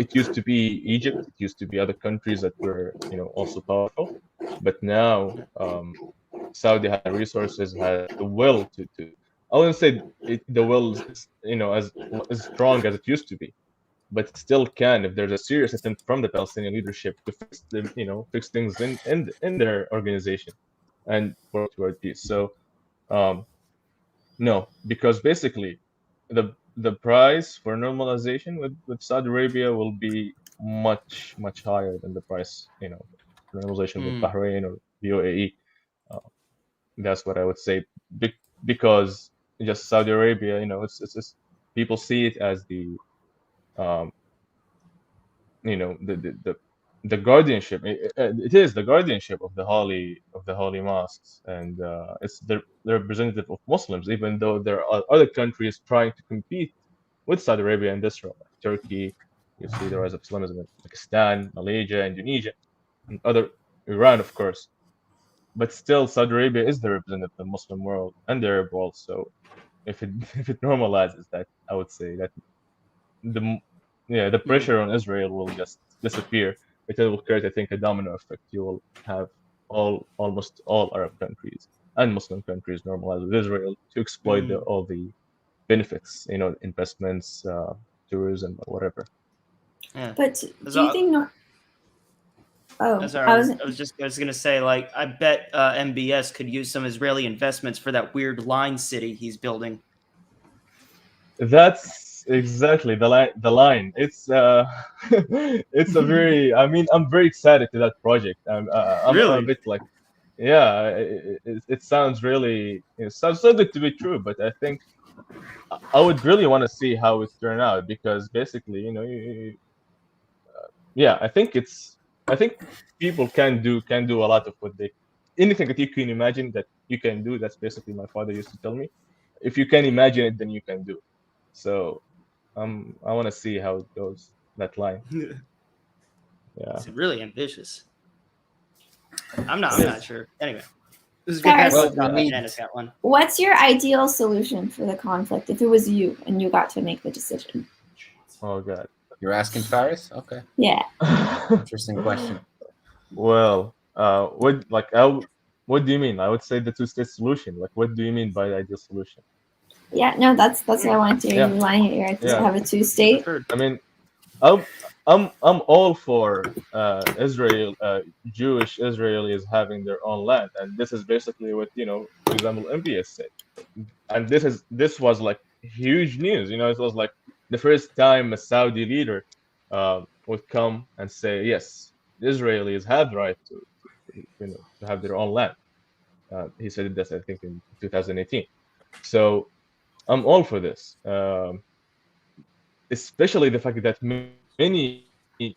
Speaker 3: it used to be Egypt, it used to be other countries that were, also powerful, but now Saudi has resources, has the will to. I wouldn't say the will is, as strong as it used to be, but it still can, if there's a serious attempt from the Palestinian leadership to fix things in their organization and work toward peace. So, no, because basically, the price for normalization with Saudi Arabia will be much higher than the price, for normalization with Bahrain or the UAE. That's what I would say, because just Saudi Arabia, it's just, people see it as the the guardianship. It is the guardianship of the holy mosques, and it's the representative of Muslims, even though there are other countries trying to compete with Saudi Arabia and Israel, like Turkey. You see the rise of Islamism in Pakistan, Malaysia, Indonesia, and Iran, of course. But still, Saudi Arabia is the representative of the Muslim world and the Arab world. So if it normalizes that, I would say that the pressure on Israel will just disappear. It will create, I think, a domino effect. You will have almost all Arab countries and Muslim countries normalize with Israel to exploit all the benefits, investments, tourism, or whatever.
Speaker 1: Yeah.
Speaker 2: But do you think?
Speaker 1: I was gonna say, like, I bet MBS could use some Israeli investments for that weird line city he's building.
Speaker 3: That's exactly the line. It's it's a very. I mean, I'm very excited to that project. I'm
Speaker 1: Really?
Speaker 3: a bit like, yeah. It sounds really. It sounds so good to be true, but I think I would really want to see how it turn out, because basically, yeah, I think people can do a lot of what anything that you can imagine that you can do. That's basically my father used to tell me. If you can imagine it, then you can do. So, I want to see how it goes, that line. Yeah,
Speaker 1: It's really ambitious. I'm not sure. Anyway, this is good.
Speaker 2: Faris,
Speaker 1: Got one.
Speaker 2: What's your ideal solution for the conflict if it was you and you got to make the decision?
Speaker 3: Oh God.
Speaker 4: You're asking Faris? Okay.
Speaker 2: Yeah.
Speaker 4: Interesting question.
Speaker 3: Well, what do you mean? I would say the two-state solution. Like, what do you mean by the ideal solution?
Speaker 2: Yeah, no, that's what I wanted to hear. You want to hear to have a two-state?
Speaker 3: I mean, I'm all for Israel, Jewish Israelis having their own land, and this is basically what, for example, MBS said, and this was like huge news. It was like the first time a Saudi leader would come and say, yes, the Israelis have the right to have their own land. He said this, I think, in 2018. So I'm all for this, especially the fact that many, the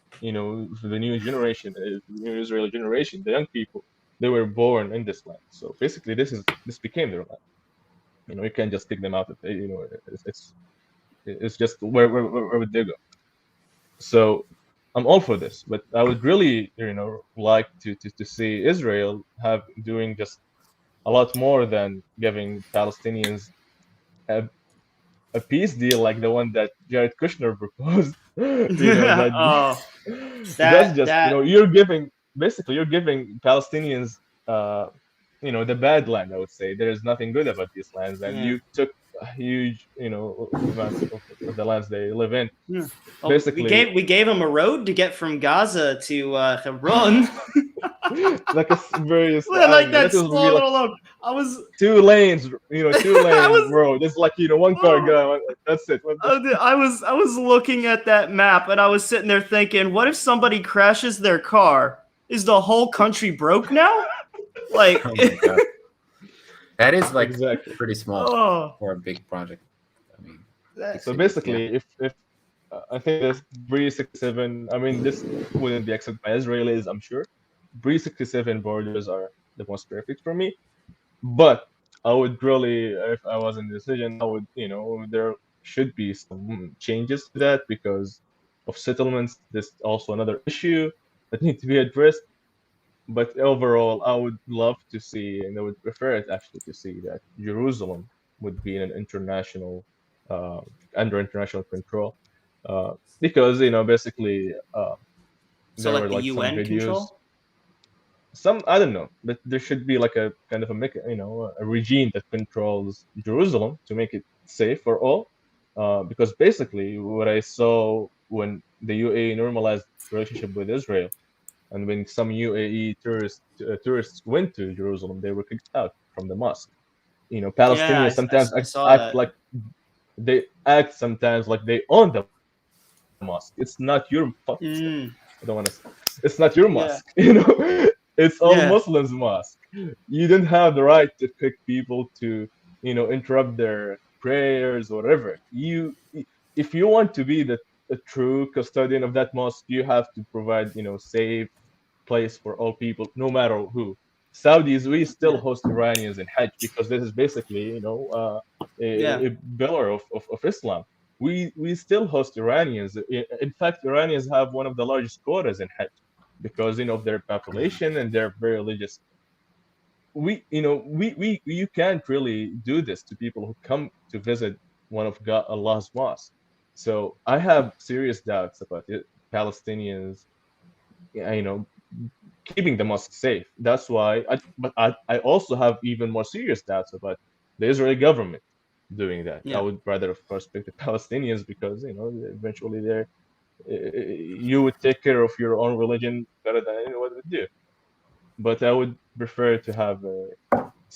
Speaker 3: new generation, the new Israeli generation, the young people, they were born in this land. So basically, this became their land. You can't just take them out of it. It's just where would they go? So I'm all for this, but I would really, like to see Israel doing just a lot more than giving Palestinians a peace deal like the one that Jared Kushner proposed. That's just, you're giving basically you're giving Palestinians, the bad land. I would say there is nothing good about these lands, and
Speaker 1: Yeah.
Speaker 3: you took a huge, amount of the lands they live in.
Speaker 1: Yeah. Well,
Speaker 3: Basically,
Speaker 1: we gave them a road to get from Gaza to Hebron.
Speaker 3: like a very, I
Speaker 1: Like
Speaker 3: don't know,
Speaker 1: that
Speaker 3: that was
Speaker 1: small
Speaker 3: really like
Speaker 1: little road. I was
Speaker 3: 2 lanes, 2
Speaker 1: I
Speaker 3: lane
Speaker 1: was
Speaker 3: road. It's like, one car
Speaker 1: oh,
Speaker 3: going. That's it.
Speaker 1: I was looking at that map and I was sitting there thinking, what if somebody crashes their car? Is the whole country broke now? Like,
Speaker 4: Oh my God. That is like
Speaker 3: Exactly.
Speaker 4: pretty small
Speaker 1: oh,
Speaker 4: for a big project. I mean,
Speaker 3: So basically, if I think this Bree 67, I mean, this wouldn't be accepted by Israelis, I'm sure. Bree 67 borders are the most perfect for me. But I would really, if I was in the decision, I would, there should be some changes to that because of settlements. This also another issue that need to be addressed. But overall, I would love to see, and I would prefer it actually to see that Jerusalem would be in an international, uh, under international control, because basically,
Speaker 1: so
Speaker 3: there
Speaker 1: like
Speaker 3: were
Speaker 1: the
Speaker 3: like some
Speaker 1: UN
Speaker 3: videos,
Speaker 1: control?
Speaker 3: some I don't know, but there should be like a kind of a regime that controls Jerusalem to make it safe for all, because basically what I saw when the UAE normalized relationship with Israel. And when some UAE tourists went to Jerusalem, they were kicked out from the mosque.
Speaker 1: Yeah,
Speaker 3: Palestinians sometimes
Speaker 1: I saw
Speaker 3: act
Speaker 1: that.
Speaker 3: like they act sometimes like they own the mosque. It's not your
Speaker 1: Mm,
Speaker 3: I don't want to say. It's not your
Speaker 1: yeah,
Speaker 3: mosque. It's all
Speaker 1: yeah.
Speaker 3: Muslims' mosque. You don't have the right to kick people to interrupt their prayers or whatever. If you want to be the a true custodian of that mosque, you have to provide safe place for all people, no matter who. Saudis, we still
Speaker 1: Yeah.
Speaker 3: host Iranians in Hajj because this is basically,
Speaker 1: Yeah.
Speaker 3: a pillar of Islam. We still host Iranians. In fact, Iranians have one of the largest quotas in Hajj because of their population and they're very religious. We you can't really do this to people who come to visit one of Allah's mosques. So I have serious doubts about it. Palestinians, yeah, keeping the mosque safe. That's why. I also have even more serious doubts about the Israeli government doing that. I
Speaker 1: Yeah.
Speaker 3: would rather, of course, pick the Palestinians because eventually you would take care of your own religion better than anyone would do. But I would prefer to have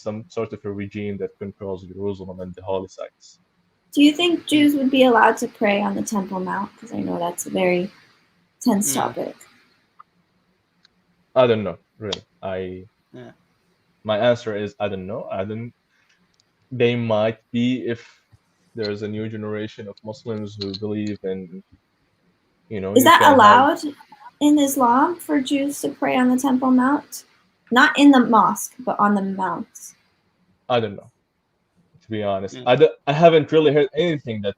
Speaker 3: some sort of a regime that controls Jerusalem and the holy sites.
Speaker 2: Do you think Jews would be allowed to pray on the Temple Mount? Because I know that's a very tense topic.
Speaker 3: I don't know, really.
Speaker 1: Yeah.
Speaker 3: My answer is I don't know. I don't. They might be if there's a new generation of Muslims who believe in,
Speaker 2: Is
Speaker 3: you
Speaker 2: that
Speaker 3: can have.
Speaker 2: allowed in Islam for Jews to pray on the Temple Mount? Not in the mosque, but on the mounts.
Speaker 3: I don't know, to be honest.
Speaker 1: Yeah.
Speaker 3: I haven't really heard anything that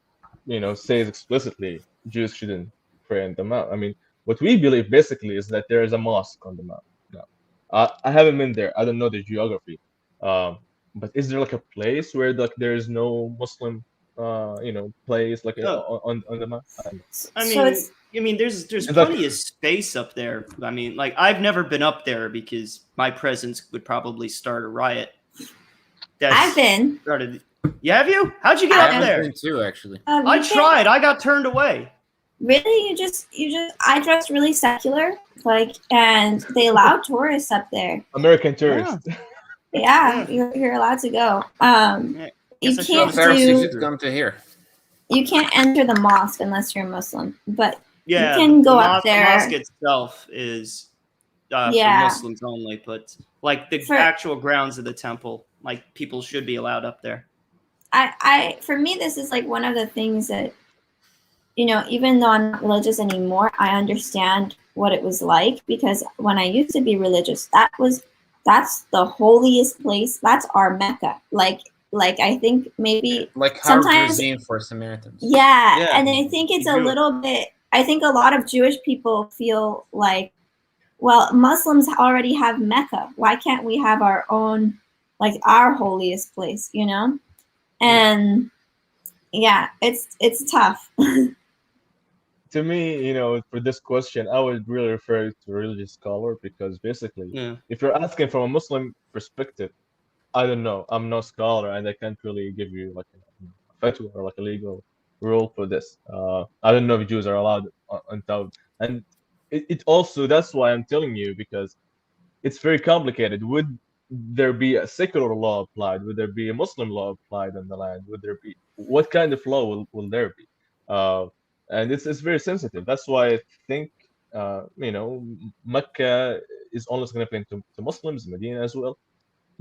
Speaker 3: says explicitly Jews shouldn't pray on the mount. I mean, what we believe basically is that there is a mosque on the mount. No, I haven't been there. I don't know the geography. But is there like a place where like there is no Muslim, place like
Speaker 1: Oh,
Speaker 3: on the mount? I don't know.
Speaker 1: I mean, there's
Speaker 3: And
Speaker 1: plenty of space up there. I mean, like I've never been up there because my presence would probably start a riot.
Speaker 2: I've been.
Speaker 1: Yeah, have you? How'd you get
Speaker 2: I
Speaker 1: up
Speaker 4: I've
Speaker 1: there?
Speaker 4: been too, actually.
Speaker 1: I tried. I got turned away.
Speaker 2: Really? I dressed really secular, and they allow tourists up there.
Speaker 3: American tourists.
Speaker 2: Yeah, you're allowed to go. You
Speaker 1: Guess I
Speaker 2: can't
Speaker 1: should've
Speaker 4: Faris, you
Speaker 2: do.
Speaker 4: should come to here.
Speaker 2: You can't enter the mosque unless you're a Muslim, but
Speaker 1: Yeah,
Speaker 2: you can go
Speaker 1: the
Speaker 2: up there.
Speaker 1: The mosque itself is for
Speaker 2: Yeah.
Speaker 1: Muslims only, but like the actual grounds of the temple, like people should be allowed up there.
Speaker 2: For me, this is like one of the things that, even though I'm not religious anymore, I understand what it was like because when I used to be religious, that's the holiest place. That's our Mecca. Like I think maybe
Speaker 4: Like
Speaker 2: sometimes
Speaker 4: Har for Samaritans.
Speaker 2: Yeah, and I think it's a little bit. I think a lot of Jewish people feel like, well, Muslims already have Mecca. Why can't we have our own, like our holiest place? And yeah, it's tough.
Speaker 3: to me, for this question, I would really refer to religious scholar because basically,
Speaker 1: Yeah.
Speaker 3: if you're asking from a Muslim perspective, I don't know. I'm no scholar, and I can't really give you like a fatwa or like a legal rule for this. I don't know if Jews are allowed on town, and it also that's why I'm telling you because it's very complicated. Would there be a secular law applied? Would there be a Muslim law applied on the land? Would there be what kind of law will there be? Uh, and it's very sensitive. That's why I think Mecca is only significant to Muslims, Medina as well.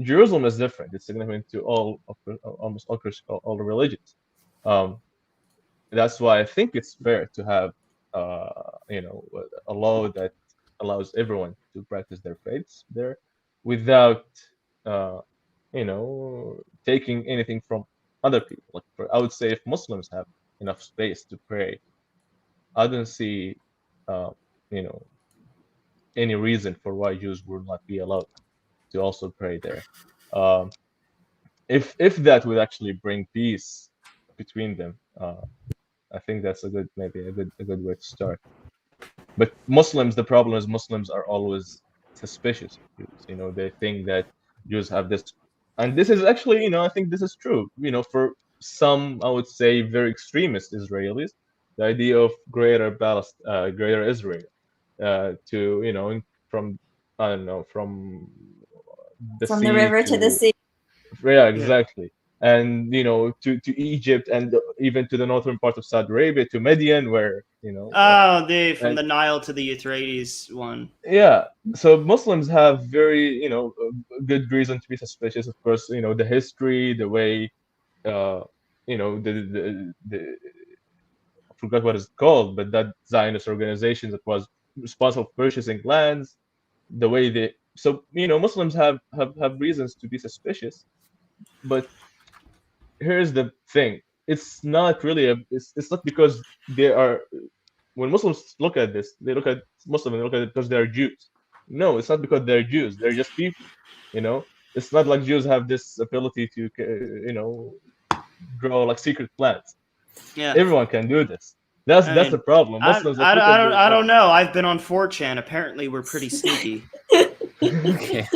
Speaker 3: Jerusalem is different. It's significant to almost all the religions. Um, that's why I think it's fair to have a law that allows everyone to practice their faiths there without uh, taking anything from other people. Like I would say, if Muslims have enough space to pray, I don't see uh, you know any reason for why Jews would not be allowed to also pray there. Um, if that would actually bring peace between them, I think that's maybe a good way to start. But Muslims, the problem is Muslims are always suspicious of Jews. They think that Jews have this, and this is actually, I think this is true. For some, I would say, very extremist Israelis, the idea of greater Israel, to from I don't know from the
Speaker 2: From the
Speaker 3: sea
Speaker 2: river to the
Speaker 3: to
Speaker 2: sea.
Speaker 3: yeah, exactly. And to Egypt and even to the northern part of Saudi Arabia to Midian, where
Speaker 1: Oh, from
Speaker 3: and
Speaker 1: the Nile to the Euphrates one.
Speaker 3: yeah. So Muslims have very good reason to be suspicious. Of course, the history, the way the I forgot what it's called, but that Zionist organization that was responsible for purchasing lands, the way Muslims have reasons to be suspicious, but here's the thing: it's not really it's not because they are. When Muslims look at this, they look at Muslim and they look at it because they're Jews. No, it's not because they're Jews. They're just people. It's not like Jews have this ability to grow like secret plants.
Speaker 1: Yeah.
Speaker 3: Everyone can do this. That's the problem. Muslims like look at the
Speaker 1: I don't know. I've been on 4chan. Apparently, we're pretty sneaky.
Speaker 4: Okay.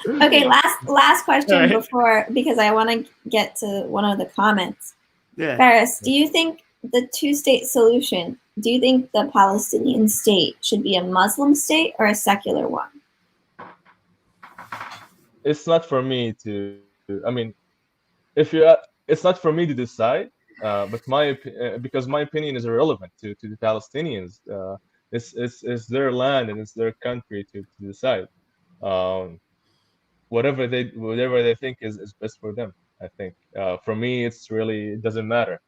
Speaker 2: Okay, last question
Speaker 1: All right.
Speaker 2: before, because I want to get to one of the comments.
Speaker 1: Yeah.
Speaker 2: Faris, do you think the two-state solution, do you think the Palestinian state should be a Muslim state or a secular one?
Speaker 3: It's not for me to. I mean, it's not for me to decide. But because my opinion is irrelevant to the Palestinians. It's their land and it's their country to decide. Um, whatever they think is best for them. I think. For me, it doesn't matter.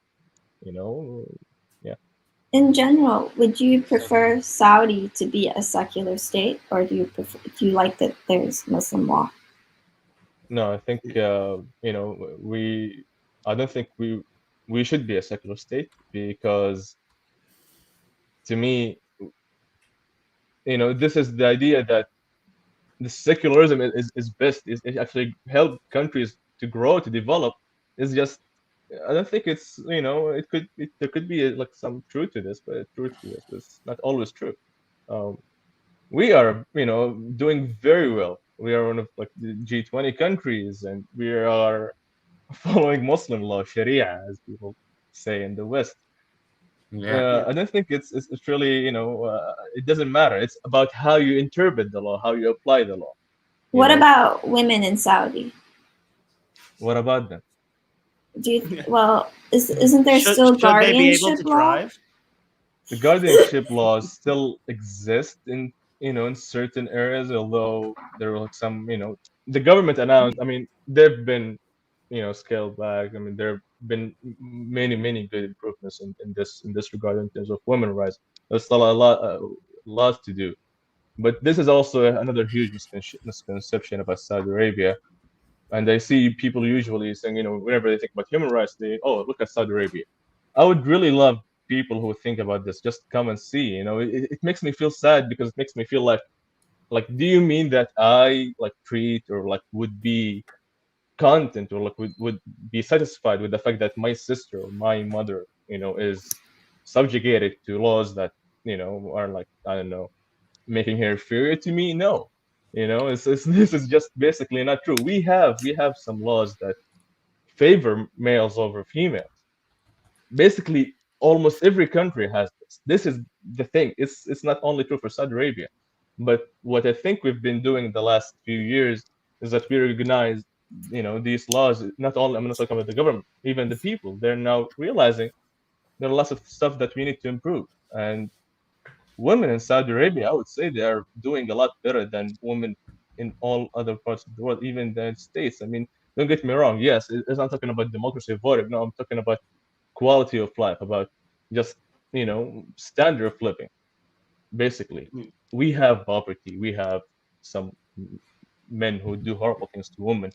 Speaker 3: Yeah.
Speaker 2: In general, would you prefer Saudi to be a secular state, or do you like that there's Muslim law?
Speaker 3: No, I think I don't think we should be a secular state because to me, this is the idea that the secularism is best. It actually help countries to grow, to develop. It's just I don't think it's there could be like some truth to this, but truth to this is not always true. Um, we are doing very well. We are one of like the G20 countries, and we are following Muslim law, Sharia, as people say in the West.
Speaker 4: Yeah.
Speaker 3: I don't think it's really it doesn't matter. It's about how you interpret the law, how you apply the law.
Speaker 2: What about women in Saudi?
Speaker 3: What about them?
Speaker 2: Isn't there still
Speaker 1: should they be able
Speaker 2: guardianship
Speaker 1: to
Speaker 2: law?
Speaker 1: drive?
Speaker 3: The guardianship laws still exist in in certain areas, although there were some the government announced. I mean, they've been scaled back. I mean, there have been many good improvements in this regard in terms of women's rights. There's still a lot to do, but this is also another huge misconception about Saudi Arabia. And I see people usually saying, whenever they think about human rights, look at Saudi Arabia. I would really love people who think about this just come and see. It makes me feel sad because it makes me feel like, do you mean that I like treat or like would be content or like would be satisfied with the fact that my sister or my mother, is subjugated to laws that are like, I don't know, making her inferior to me. No, it's this is just basically not true. We have some laws that favor males over females. Basically, almost every country has this. This is the thing. It's not only true for Saudi Arabia, but what I think we've been doing the last few years is that we recognize, these laws. Not only, I'm not talking about the government, even the people. They're now realizing there are lots of stuff that we need to improve. And women in Saudi Arabia, I would say they are doing a lot better than women in all other parts of the world, even the United States. I mean, don't get me wrong. Yes, it's not talking about democracy of voting. No, I'm talking about quality of life, about just, standard of living. Basically, we have poverty. We have some men who do horrible things to women,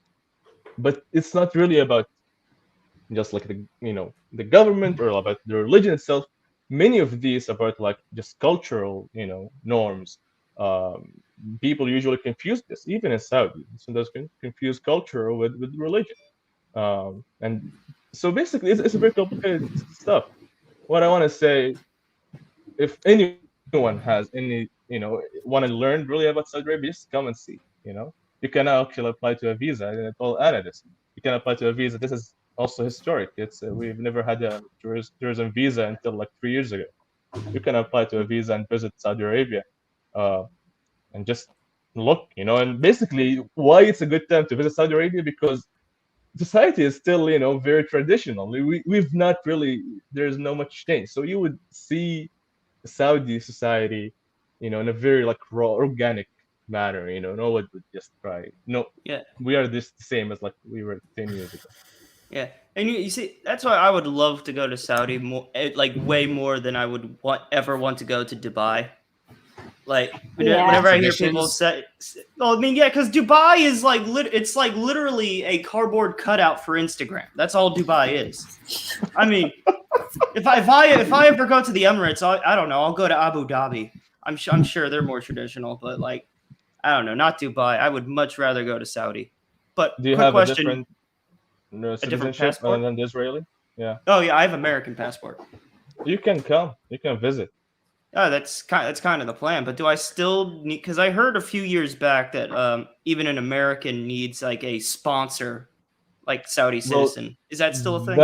Speaker 3: but it's not really about just like the government or about the religion itself. Many of these about like just cultural norms. um, People usually confuse this, even in Saudi. Sometimes confuse culture with religion. And so basically it's a very complicated stuff. What I want to say, if anyone has any want to learn really about Saudi Arabia, just come and see. You can actually apply to a visa, and I told Anna this. You can apply to a visa. This is also historic. It's we've never had a tourism visa until like 3 years ago. You can apply to a visa and visit Saudi Arabia, uh, and just look. And basically, why it's a good time to visit Saudi Arabia, because society is still very traditional. We've not really, there's no much change. So you would see Saudi society, in a very like raw, organic manner. No one would just try. No,
Speaker 1: Yeah.
Speaker 3: we are this the same as like we were 10 years ago.
Speaker 1: Yeah, and you see, that's why I would love to go to Saudi more, like way more than I would ever want to go to Dubai. Like
Speaker 2: Yeah.
Speaker 1: whenever I hear people
Speaker 4: Traditions.
Speaker 1: say, well, I mean, yeah, because Dubai is like it's like literally a cardboard cutout for Instagram. That's all Dubai is. I mean, if I ever go to the Emirates, I don't know, I'll go to Abu Dhabi. I'm sure they're more traditional, but like I don't know, not Dubai. I would much rather go to Saudi. But
Speaker 3: Do you
Speaker 1: quick
Speaker 3: have a
Speaker 1: question.
Speaker 3: different citizenship
Speaker 1: passport?
Speaker 3: other than the Israeli? Yeah,
Speaker 1: Oh yeah, I have American passport.
Speaker 3: you can come. You can visit.
Speaker 1: Oh, that's kind of the plan. But do I still need? Because I heard a few years back that even an American needs like a sponsor, like Saudi
Speaker 3: Well,
Speaker 1: citizen. Is that still a thing?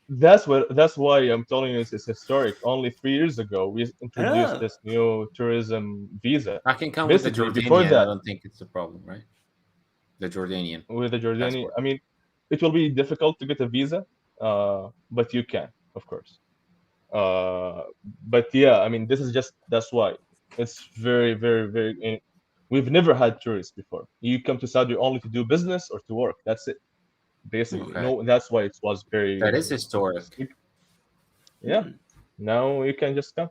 Speaker 3: that's why I'm telling you it's historic. Only 3 years ago, we introduced
Speaker 1: Oh.
Speaker 3: this new tourism visa.
Speaker 4: I can come with the
Speaker 3: Basically, before
Speaker 4: Jordanian. I
Speaker 3: that,
Speaker 4: don't think it's a problem, right? The Jordanian
Speaker 3: with the Jordanian,
Speaker 4: passport.
Speaker 3: I mean, it will be difficult to get a visa, but you can, of course. But yeah, I mean, that's why it's very, very, very. We've never had tourists before. You come to Saudi only to do business or to work. That's it, basically.
Speaker 4: Okay.
Speaker 3: No, that's why it was very.
Speaker 4: That is historic.
Speaker 3: Yeah.
Speaker 1: Hmm.
Speaker 3: Now you can just come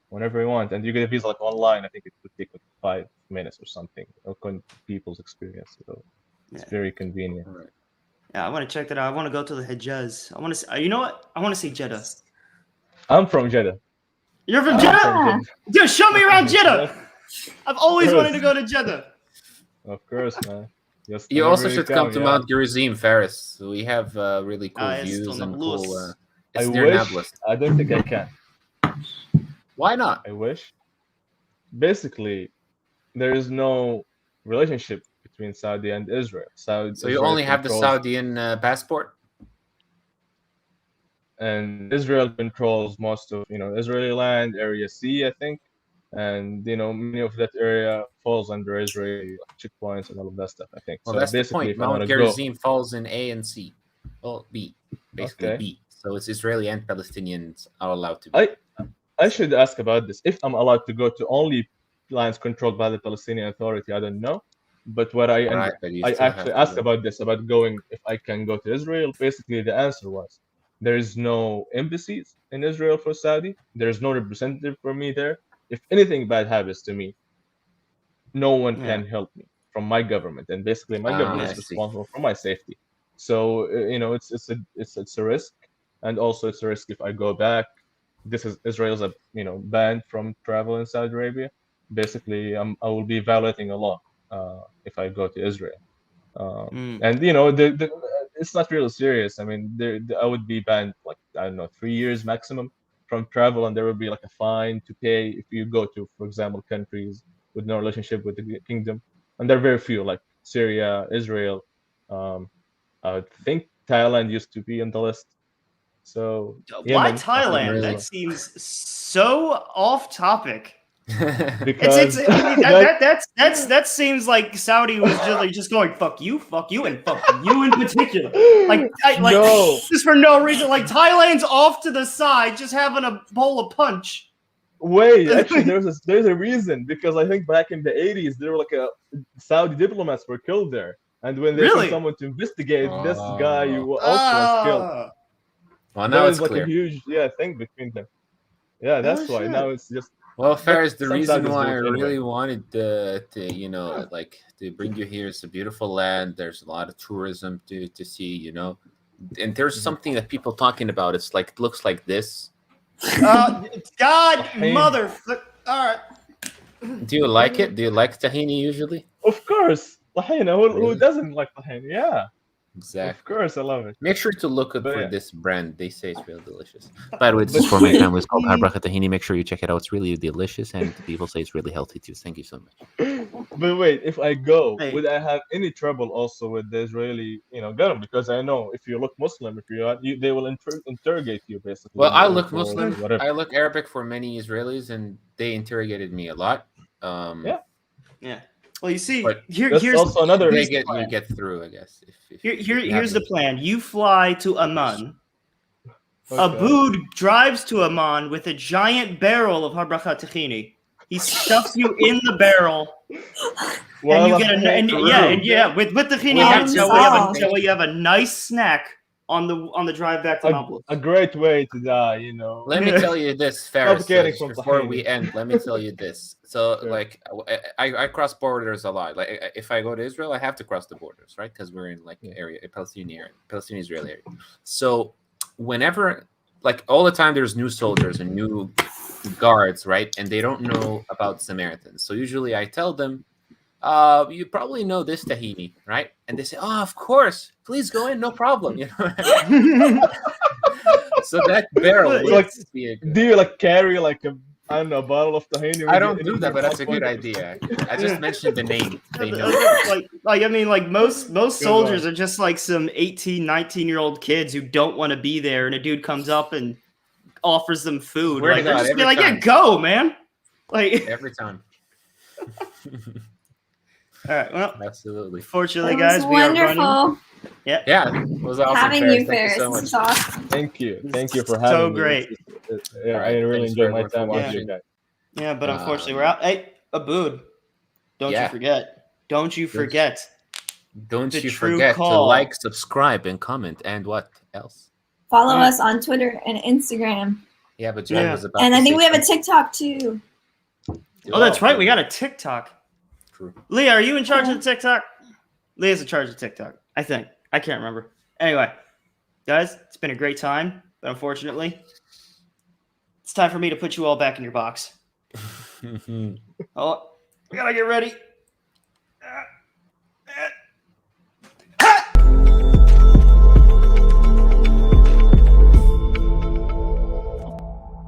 Speaker 3: whenever you want, and you get a visa like online. I think it would take like 5 minutes or something, according to people's experience. So it's
Speaker 1: Yeah.
Speaker 3: very convenient.
Speaker 4: All right.
Speaker 1: Yeah, I want to check that out. I want to go to the Hijaz. I want to. You know what? I want to see Jeddah.
Speaker 3: I'm from Jeddah.
Speaker 1: You're from
Speaker 3: I'm
Speaker 1: Jeddah,
Speaker 3: from Jeddah.
Speaker 1: dude. Show me around Jeddah. I've always
Speaker 3: course.
Speaker 1: wanted to go to Jeddah.
Speaker 3: Of course, man. Just
Speaker 4: You
Speaker 3: whenever
Speaker 4: also should come to
Speaker 3: yeah.
Speaker 4: Mount Gerizim, Faris. We have really cool
Speaker 1: it's
Speaker 4: views
Speaker 1: still
Speaker 4: and
Speaker 1: Nablus.
Speaker 4: cool.
Speaker 3: I
Speaker 4: It's near
Speaker 3: wish.
Speaker 4: Nablus.
Speaker 3: I don't think I can.
Speaker 4: Why not?
Speaker 3: I wish. Basically, there is no relationship between Saudi and Israel.
Speaker 4: So you only have the Saudian passport?
Speaker 3: And Israel controls most of Israeli land, Area C, I think, and many of that area falls under Israeli checkpoints and all of that stuff, I think.
Speaker 4: Well,
Speaker 3: So
Speaker 4: that's the
Speaker 3: basically,
Speaker 4: point.
Speaker 3: if I want
Speaker 4: Mount
Speaker 3: to go,
Speaker 4: Gerizim falls in A and C. Well, B. Basically
Speaker 3: Okay.
Speaker 4: B. So it's Israeli and Palestinians are allowed to be.
Speaker 3: I should ask about this. If I'm allowed to go to only lands controlled by the Palestinian Authority, I don't know. But what
Speaker 4: Right, but you
Speaker 3: I
Speaker 4: still have
Speaker 3: actually
Speaker 4: to
Speaker 3: asked
Speaker 4: go.
Speaker 3: about this, about going, if I can go to Israel. Basically, the answer was there is no embassies in Israel for Saudi. There is no representative for me there. If anything bad happens to me, no one
Speaker 1: Yeah.
Speaker 3: can help me from my government, and basically my government
Speaker 4: I
Speaker 3: is
Speaker 4: see.
Speaker 3: responsible for my safety. So it's a risk, and also it's a risk if I go back. This is Israel's banned from travel in Saudi Arabia. Basically, I will be violating a law if I go to Israel. And it's not really serious. I mean, I would be banned like, I don't know, 3 years maximum from travel, and there will be like a fine to pay if you go to, for example, countries with no relationship with the kingdom. And there are very few, like Syria, Israel. I think Thailand used to be on the list. So
Speaker 1: Why
Speaker 3: Yemen,
Speaker 1: Thailand?
Speaker 4: really.
Speaker 1: That seems so off topic.
Speaker 3: because
Speaker 1: That seems like Saudi was just going fuck you, and fuck you in particular.
Speaker 3: No.
Speaker 1: Just for no reason. Like Thailand's off to the side, just having a bowl of punch.
Speaker 3: Wait, actually, there's a reason, because I think back in the 80s there were like Saudi diplomats were killed there, and when they
Speaker 1: Really?
Speaker 3: sent someone to investigate, this guy also was killed.
Speaker 4: Well, now
Speaker 3: There
Speaker 4: it's
Speaker 3: is like
Speaker 4: clear.
Speaker 3: a huge thing between them. Yeah, that's why
Speaker 1: shit.
Speaker 3: now it's just.
Speaker 4: Well, Faris, the
Speaker 3: Some
Speaker 4: reason
Speaker 3: Saudis
Speaker 4: why
Speaker 3: do
Speaker 4: I
Speaker 3: it anyway.
Speaker 4: really wanted to to bring you here, it's a beautiful land. There's a lot of tourism to see, and there's something that people talking about. It's like, it looks like this.
Speaker 1: God, motherfucker. All right.
Speaker 4: Do you like it? Do you like tahini usually?
Speaker 3: Of course, tahini. Who
Speaker 4: Really?
Speaker 3: doesn't like tahini? Yeah,
Speaker 4: Exactly.
Speaker 3: of course, I love it.
Speaker 4: Make sure to look up
Speaker 3: But
Speaker 4: for
Speaker 3: yeah.
Speaker 4: this brand. They say it's real delicious. By the way, this is for my family. It's called Harbracha Tahini. Make sure you check it out. It's really delicious, and people say it's really healthy too. Thank you so much.
Speaker 3: But wait, if I go,
Speaker 1: Hey.
Speaker 3: would I have any trouble also with the Israeli, government? Because I know if you look Muslim, they will interrogate you basically.
Speaker 4: Well, I
Speaker 3: or
Speaker 4: look
Speaker 3: for
Speaker 4: Muslim.
Speaker 3: whatever.
Speaker 4: I look Arabic for many Israelis, and they interrogated me a lot.
Speaker 3: Yeah.
Speaker 1: Yeah. Well, you see,
Speaker 4: But
Speaker 1: here's
Speaker 3: also another
Speaker 4: They
Speaker 3: reason.
Speaker 4: you get through, I guess. If
Speaker 1: here's the plan. You fly to Amman.
Speaker 3: Okay.
Speaker 1: Abood drives to Amman with a giant barrel of Harbracha Tahini. He stuffs you in the barrel, and you get with tahini.
Speaker 2: Problem
Speaker 1: That way you have a nice snack on the drive back to
Speaker 3: a
Speaker 1: Nablus.
Speaker 3: great way to die,
Speaker 4: Let me tell you this, Faris,
Speaker 3: getting from
Speaker 4: before
Speaker 3: tahini.
Speaker 4: we end. Let me tell you this. So,
Speaker 3: Sure.
Speaker 4: like, I cross borders a lot. Like, if I go to Israel, I have to cross the borders, right? Because we're in like a Palestinian-Israeli area. So, whenever, like, all the time, there's new soldiers and new guards, right? And they don't know about Samaritans. So usually I tell them, you probably know this tahini, right? And they say, oh, of course, please go in, no problem. So that barrel
Speaker 3: It's
Speaker 4: would
Speaker 3: like,
Speaker 4: be a good.
Speaker 3: do you like carry like a bottle of tahini?
Speaker 4: I don't do that, but that's a good idea. I just mentioned the name. They know.
Speaker 1: like most soldiers
Speaker 3: one.
Speaker 1: are just like some 18, 19-year-old kids who don't want to be there, and a dude comes up and offers them food.
Speaker 4: Swear to
Speaker 1: Like, they're
Speaker 4: God,
Speaker 1: just be
Speaker 4: every
Speaker 1: like, yeah,
Speaker 4: time.
Speaker 1: go, man. Like,
Speaker 4: Every time.
Speaker 1: all right. Well,
Speaker 4: Absolutely.
Speaker 1: fortunately,
Speaker 2: It
Speaker 1: guys,
Speaker 2: was
Speaker 1: we are running.
Speaker 2: wonderful
Speaker 4: Yeah, it was awesome.
Speaker 2: having
Speaker 4: Faris.
Speaker 2: you,
Speaker 4: Thank
Speaker 2: Faris.
Speaker 4: you so
Speaker 2: This
Speaker 4: much.
Speaker 2: is awesome.
Speaker 3: Thank you for
Speaker 1: So
Speaker 3: having me.
Speaker 1: great.
Speaker 3: Yeah,
Speaker 4: All right,
Speaker 3: I really
Speaker 4: thanks
Speaker 3: enjoy my
Speaker 4: everyone for
Speaker 3: time with
Speaker 1: watching.
Speaker 3: you guys.
Speaker 1: Yeah, but unfortunately, we're out. Hey, Abood, don't
Speaker 4: Yeah.
Speaker 1: you forget. Don't you forget.
Speaker 4: Don't
Speaker 1: The
Speaker 4: you
Speaker 1: true
Speaker 4: forget to
Speaker 1: call.
Speaker 4: like, subscribe, and comment. And what else?
Speaker 2: Follow
Speaker 1: Yeah.
Speaker 2: us on Twitter and Instagram.
Speaker 4: Yeah, but Jen
Speaker 1: Yeah.
Speaker 4: was about
Speaker 2: And
Speaker 4: to
Speaker 2: I think
Speaker 4: say
Speaker 2: we have a
Speaker 4: something.
Speaker 2: TikTok too.
Speaker 1: Oh, that's right. We got a TikTok.
Speaker 4: True.
Speaker 1: Leah, are you in charge of the TikTok? Leah's in charge of TikTok, I think. I can't remember. Anyway, guys, it's been a great time, but unfortunately, it's time for me to put you all back in your box. Oh, we gotta get ready.